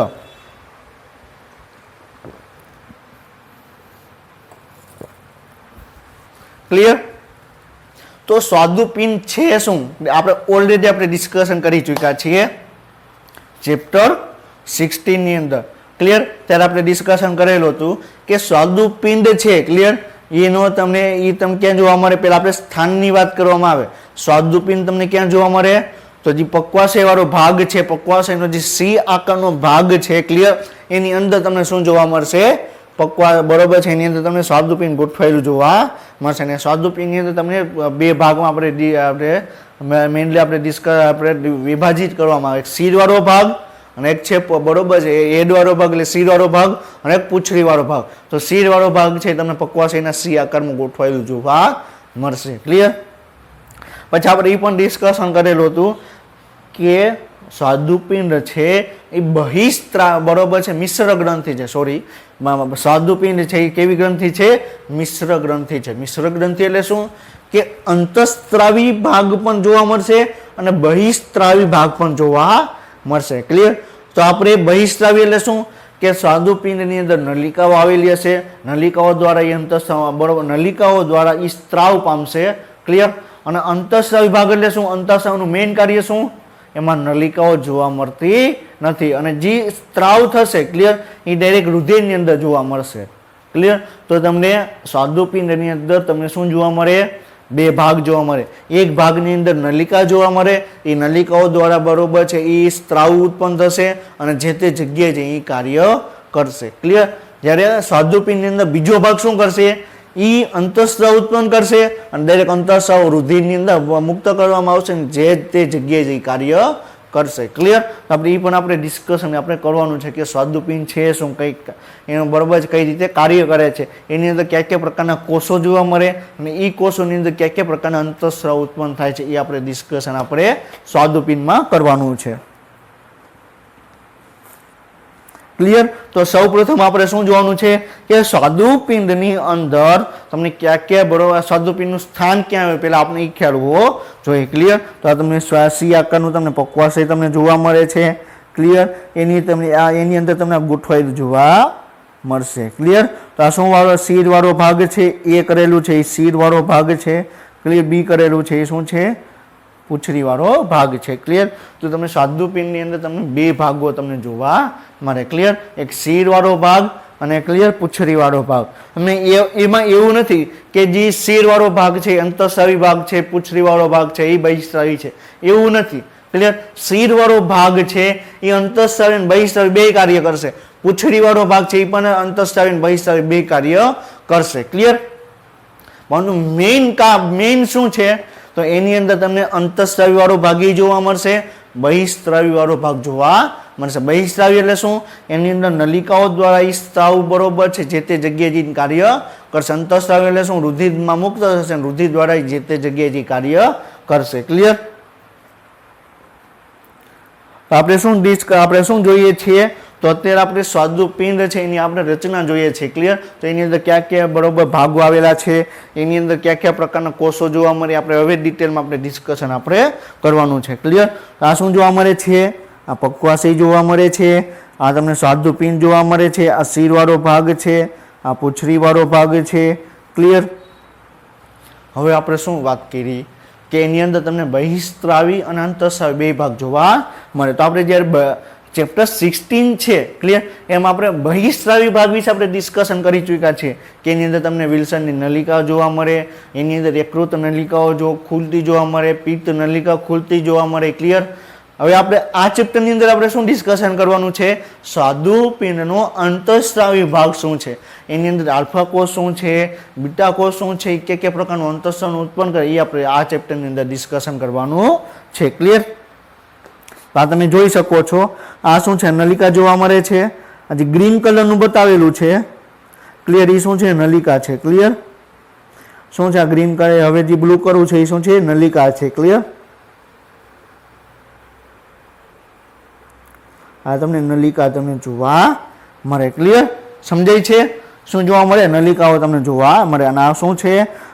ક્લિયર? તો સ્વાદુપિંડ છે શું? આપણે ઓલરેડી આપણે ડિસ્કશન કરી ચૂક્યા છીએ ચેપ્ટર 16 ની અંદર. ક્લિયર? ત્યારે આપણે ડિસ્કશન કરેલું હતું કે સ્વાદુપિંડ છે. ક્લિયર? એનો તમને તમે ક્યાં જોવા મળે? પહેલા આપણે સ્થાનની વાત કરવામાં આવે. સ્વાદુપિંડ તમને ક્યાં જોવા મળે? તો જે પક્વાશય વાળો ભાગ છે, પક્વાશયનો જે સી આકારનો ભાગ છે, ક્લિયર, એની અંદર તમને શું જોવા મળશે? બરોબર છે, એની અંદર તમને સ્વાદુપિંડ ગોઠવાયેલું જોવા મળશે. અને સ્વાદુપિંડની અંદર તમને બે ભાગમાં આપણે મેઇનલી આપણે વિભાજિત કરવામાં આવે. એક શીર વાળો ભાગ અને એક છે બરોબર છે હેડ વાળો ભાગ, એટલે શીર વાળો ભાગ, અને એક પૂંછડી વાળો ભાગ. તો શીર વાળો ભાગ છે તમને પક્વાશયના સી આકારમાં ગોઠવાયેલું જોવા મળશે. ક્લિયર? પછી આપણે એ પણ ડિસ્કશન કરેલું હતું કે સ્વાદુપિંડ છે એ બહિસ્ત્રાવ બરોબર છે મિશ્ર ગ્રંથિ છે. સોરી, સ્વાદુપિંડ છે એ કેવી ગ્રંથિ છે? મિશ્ર ગ્રંથિ છે. મિશ્ર ગ્રંથિ એટલે શું? કે અંતઃસ્ત્રાવી ભાગ પણ જોવા મળશે અને બહિસ્ત્રાવી ભાગ પણ જોવા મળશે. ક્લિયર? તો આપણે બહિસ્ત્રાવી એટલે શું? કે સ્વાદુપિંડની અંદર નલિકાઓ આવેલી હશે, નલિકાઓ દ્વારા એ અંતઃસ્રાવ બરોબર નલિકાઓ દ્વારા એ સ્ત્રાવ પામશે. ક્લિયર? અને અંતઃસ્રાવી ભાગ એટલે શું? અંતઃસ્રાવનું મેઇન કાર્ય શું? એમાં નલિકાઓ જોવા મળતી નથી અને જે સ્ત્રાવ થશે, ક્લિયર, એ ડાયરેક્ટ રુધિરની અંદર જોવા મળશે. ક્લિયર? તો તમને સ્વાદુપિંડની અંદર તમને શું જોવા મળે? બે ભાગ જોવા મળે. એક ભાગની અંદર નલિકા જોવા મળે, એ નલિકાઓ દ્વારા બરોબર છે એ સ્ત્રાવ ઉત્પન્ન થશે અને જે તે જગ્યાએ છે એ કાર્ય કરશે. ક્લિયર? જ્યારે સ્વાદુપિંડની અંદર બીજો ભાગ શું કરશે? એ અંતઃસ્રાવ ઉત્પન્ન કરશે અને દરેક અંતઃસ્રાવ રુધિરની અંદર મુક્ત કરવામાં આવશે અને જે તે જગ્યાએ જે કાર્ય કરશે. ક્લિયર? આપણે એ પણ આપણે ડિસ્કશન આપણે કરવાનું છે કે સ્વાદુપિંડ છે શું, કઈ એનું બરોબર કઈ રીતે કાર્ય કરે છે, એની અંદર કયા કયા પ્રકારના કોષો જોવા મળે અને એ કોષોની અંદર કયા કયા પ્રકારના અંતઃસ્રાવ ઉત્પન્ન થાય છે એ આપણે ડિસ્કશન આપણે સ્વાદુપિંડમાં કરવાનું છે. ક્લિયર? તો સૌ પ્રથમ આપણે શું જોવાનું છે કે સ્વાદુપિંડની અંદર તમને ક્યાં ક્યાં બરોબર સ્વાદુપિંડનું સ્થાન ક્યાં આવે પહેલા આપણે એ ખ્યાલ હોવો જોઈએ. ક્લિયર? તો આ તમને સી આકારનું તમને પક્વાશય તમને જોવા મળે છે. ક્લિયર? એની અંદર તમને ગોઠવાયેલું જોવા મળશે. ક્લિયર? તો આ શું વાળો શીર વાળો ભાગ છે એ કરેલું છે, એ શીર વાળો ભાગ છે. ક્લિયર? બી કરેલું છે એ શું છે? પૂંછડી વાળો ભાગ છે. ક્લિયર? તો તમને સ્વાદુપિંડની અંદર તમને બે ભાગો તમને જોવા મળે. ક્લિયર? એક શીર વાળો ભાગ અને ક્લિયર પૂંછડી વાળો ભાગ. અને એમાં એવું નથી કે જે શીર વાળો ભાગ છે અંતઃસ્રાવી ભાગ છે, પૂંછડી વાળો ભાગ છે એ બહિસ્ત્રાવી છે, એવું નથી. ક્લિયર? શીર વાળો ભાગ છે એ અંતઃસ્રાવી અને બહિસ્ત્રાવી બે કાર્ય કરશે. પૂંછડી વાળો ભાગ છે એ પણ અંતઃસ્રાવી અને બહિસ્ત્રાવી બે કાર્ય કરશે. ક્લિયર? પરંતુ મેઇન શું છે? તો એની અંદર તમને અંતઃસ્રાવી વાળો ભાગ જોવા મળશે, બહિસ્ત્રાવી વાળો ભાગ જોવા મળશે. બહિસ્ત્રાવી એટલે શું? એની અંદર નલિકાઓ દ્વારા એ સ્ત્રાવ બરોબર છે જે તે જગ્યાએ જઈને કાર્ય કરશે. અંતઃસ્રાવી એટલે શું? રુધિરમાં મુક્ત થશે, રુધિર દ્વારા જે તે જગ્યાએ જે કાર્ય કરશે. ક્લિયર? આપણે શું જોઈએ છીએ? તો અત્યારે આપણે સ્વાદુપિંડ છે એની આપણે રચના જોઈએ છીએ. ક્લિયર? તો એની અંદર ક્યાં ક્યાં બરોબર ભાગો આવેલા છે, એની અંદર કયા કયા પ્રકારના કોષો જોવા મળે, આપણે હવે ડિટેલમાં આપણે ડિસ્કશન આપણે કરવાનું છે. ક્લિયર? આ શું જોવા મળે છે? આ પક્વાશય જોવા મળે છે, આ તમને સ્વાદુપિંડ જોવા મળે છે, આ શીર વાળો ભાગ છે, આ પૂંછડી વાળો ભાગ છે. ક્લિયર? હવે આપણે શું વાત કરી કે એની અંદર તમને બહિસ્ત્રાવી અને અંતઃસ્રાવી બે ભાગ જોવા મળે. તો આપણે જ્યારે ચેપ્ટર 16 છે, ક્લિયર, એમાં આપણે બહિસ્ત્રાવી ભાગ વિશે આપણે ડિસ્કશન કરી ચૂક્યા છીએ કે એની અંદર તમને વિલ્સનની નલિકા જોવા મળે, એની અંદર યકૃત નલિકાઓ ખુલતી જોવા મળે, પિત્ત નલિકા ખુલતી જોવા મળે. ક્લિયર? હવે આપણે આ ચેપ્ટરની અંદર આપણે શું ડિસ્કશન કરવાનું છે? સ્વાદુપિંડનો અંતઃસ્રાવી ભાગ શું છે, એની અંદર આલ્ફા કોષ શું છે, બીટા કોષ શું છે, કે કયા પ્રકારનું અંતઃસ્રાવ ઉત્પન્ન કરે એ આપણે આ ચેપ્ટરની અંદર ડિસ્કશન કરવાનું છે. ક્લિયર? આ તમે જોઈ શકો છો, આ શું છે? નલિકા જોવા મળે છે. આ જે ગ્રીન કલરનું બતાવેલું છે, ક્લિયર, એ શું છે? નલિકા છે. ક્લિયર? શું છે આ ગ્રીન કલર? હવે જે બ્લુ કરવું છે એ શું છે? નલિકા છે. ક્લિયર? આ તમને નલિકા તમને જોવા મળે. ક્લિયર? સમજાય છે? શું જોવા મળે? નલિકાઓ તમને જોવા મળે. અને આ શું છે?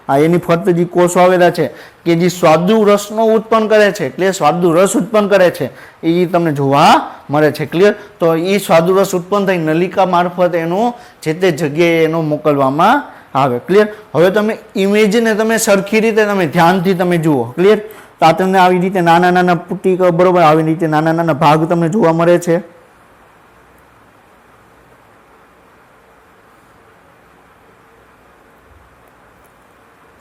આ એની ફરતે જે કોષો આવેલા છે કે જે સ્વાદુ રસનો ઉત્પન્ન કરે છે, ક્લિયર, સ્વાદુ રસ ઉત્પન્ન કરે છે એ તમને જોવા મળે છે, ક્લિયર. તો એ સ્વાદુ રસ ઉત્પન્ન થઈ નલિકા મારફત એનું જે તે જગ્યાએ એનો મોકલવામાં આવે, ક્લિયર. હવે તમે ઇમેજને તમે સરખી રીતે તમે ધ્યાનથી તમે જુઓ, ક્લિયર. તો આ તમને આવી રીતે નાના નાના પુટી, બરોબર, આવી રીતે નાના નાના ભાગ તમને જોવા મળે છે.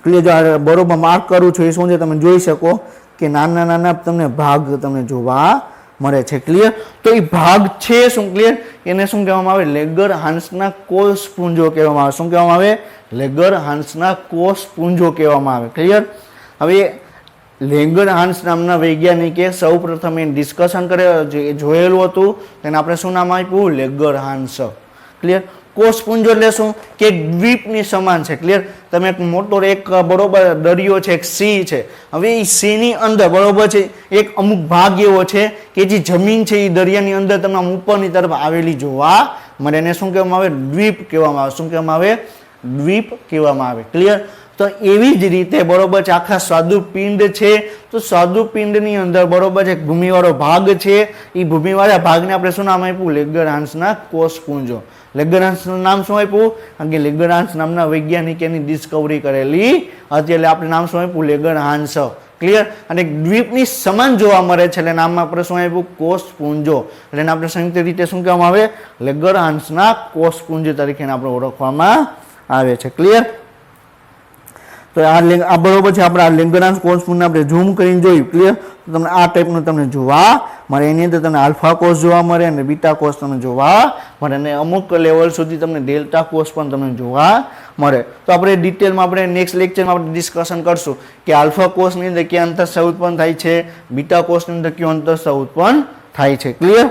ક્લિયર, બરોબર માર્ક કરું છું એ શું છે તમે જોઈ શકો કે નાના નાના તમને ભાગ તમને જોવા મળે છે, ક્લિયર. તો એ ભાગ છે શું? ક્લિયર. એને શું કહેવામાં આવે? લેંગરહાન્સના કોષ પુંજો કહેવામાં આવે. શું કહેવામાં આવે? લેંગરહાન્સના કોષ પુંજો કહેવામાં આવે, ક્લિયર. હવે લેંગરહાન્સ નામના વૈજ્ઞાનિકે સૌ પ્રથમ એ ડિસ્કશન જોયેલું હતું, તેને આપણે શું નામ આપ્યું? Langerhans, clear. કોષ પુંજો એટલે શું? કે દ્વીપની સમાન છે, ક્લિયર. તમે એક મોટો એક બરોબર દરિયો છે, એક સી છે. હવે એ સી ની અંદર બરોબર છે એક અમુક ભાગ એવો છે કે જે જમીન છે એ દરિયાની અંદર તમને ઉપરની તરફ આવેલી જોવા મળે. એને શું કહેવામાં આવે? દ્વીપ કહેવામાં આવે. શું કહેવામાં આવે? દ્વીપ કહેવામાં આવે, ક્લિયર. તો એવી જ રીતે બરોબર છે આખા સ્વાદુપિંડ છે. તો સ્વાદુપિંડની અંદર બરોબર છે ભૂમિવાળો ભાગ છે. એ ભૂમિવાળા ભાગને આપણે શું નામ આપ્યું? લેંગરહાન્સના કોષ પુંજો. લેંગરહાન્સનું નામ શું આપ્યું? કારણ કે લેંગરહાન્સ નામના વૈજ્ઞાનિકે એની ડિસ્કવરી કરેલી હતી, એટલે આપણે નામ શું આપ્યું? Langerhans, clear. અને દ્વીપની સમાન જોવા મળે છે એટલે નામમાં આપણે શું આપ્યું? કોષ પુંજો. એટલે એને આપણે સંયુક્ત રીતે શું કહેવામાં આવે? લેંગરહાન્સના કોષ પુંજ તરીકે આપણે ઓળખવામાં આવે છે, ક્લિયર. તો આ બરોબર છે આપણે આ લેંગરહાન્સ કોષ પુંજને આપણે ઝૂમ કરીને જોયું, ક્લિયર. તો તમને આ ટાઈપનું તમને જોવા મળે. એની અંદર તમને આલ્ફા કોષ જોવા મળે અને બીટા કોષ તમને જોવા મળે અને અમુક લેવલ સુધી તમને ડેલ્ટા કોષ પણ તમને જોવા મળે. તો આપણે ડિટેલમાં આપણે નેક્સ્ટ લેક્ચરમાં આપણે ડિસ્કશન કરશું કે આલ્ફા કોષની અંદર કયા અંતઃસ્રાવ ઉત્પન્ન થાય છે, બીટા કોષની અંદર કયો અંતઃસ્રાવ ઉત્પન્ન થાય છે, ક્લિયર.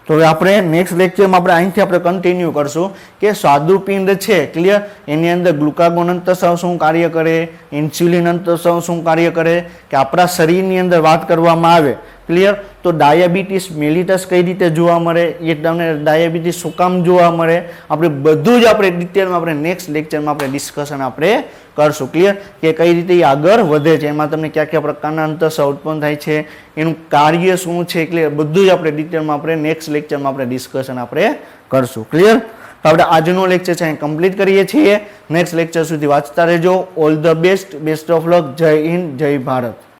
તો હવે આપણે નેક્સ્ટ લેક્ચરમાં આપણે અહીંથી આપણે કન્ટિન્યુ કરશું કે સ્વાદુપિંડ છે, ક્લિયર. એની અંદર ગ્લુકાગોન અંતઃસ્રાવ શું કાર્ય કરે, ઇન્સ્યુલિન અંતઃસ્રાવ શું કાર્ય કરે, કે આપણા શરીરની અંદર વાત કરવામાં આવે, ક્લિયર. તો ડાયાબિટીસ મેલિટસ કઈ રીતે જોવા મળે, એ તમને ડાયાબિટીસ શું કામ જોવા મળે, આપણે બધું જ આપણે ડિટેલમાં આપણે નેક્સ્ટ લેક્ચરમાં આપણે ડિસ્કશન આપણે કરશું, ક્લિયર. કે કઈ રીતે એ આગળ વધે છે, એમાં તમને કયા કયા પ્રકારના અંતઃસ્રાવ ઉત્પન્ન થાય છે, એનું કાર્ય શું છે, ક્લિયર. બધું જ આપણે ડિટેલમાં આપણે નેક્સ્ટ લેક્ચરમાં આપણે ડિસ્કશન આપણે કરશું, ક્લિયર. તો આપણે આજનો લેક્ચર છે અહીં કમ્પ્લીટ કરીએ છીએ. નેક્સ્ટ લેક્ચર સુધી વાંચતા રહેજો. All the best, best of luck. જય હિન્દ, જય ભારત.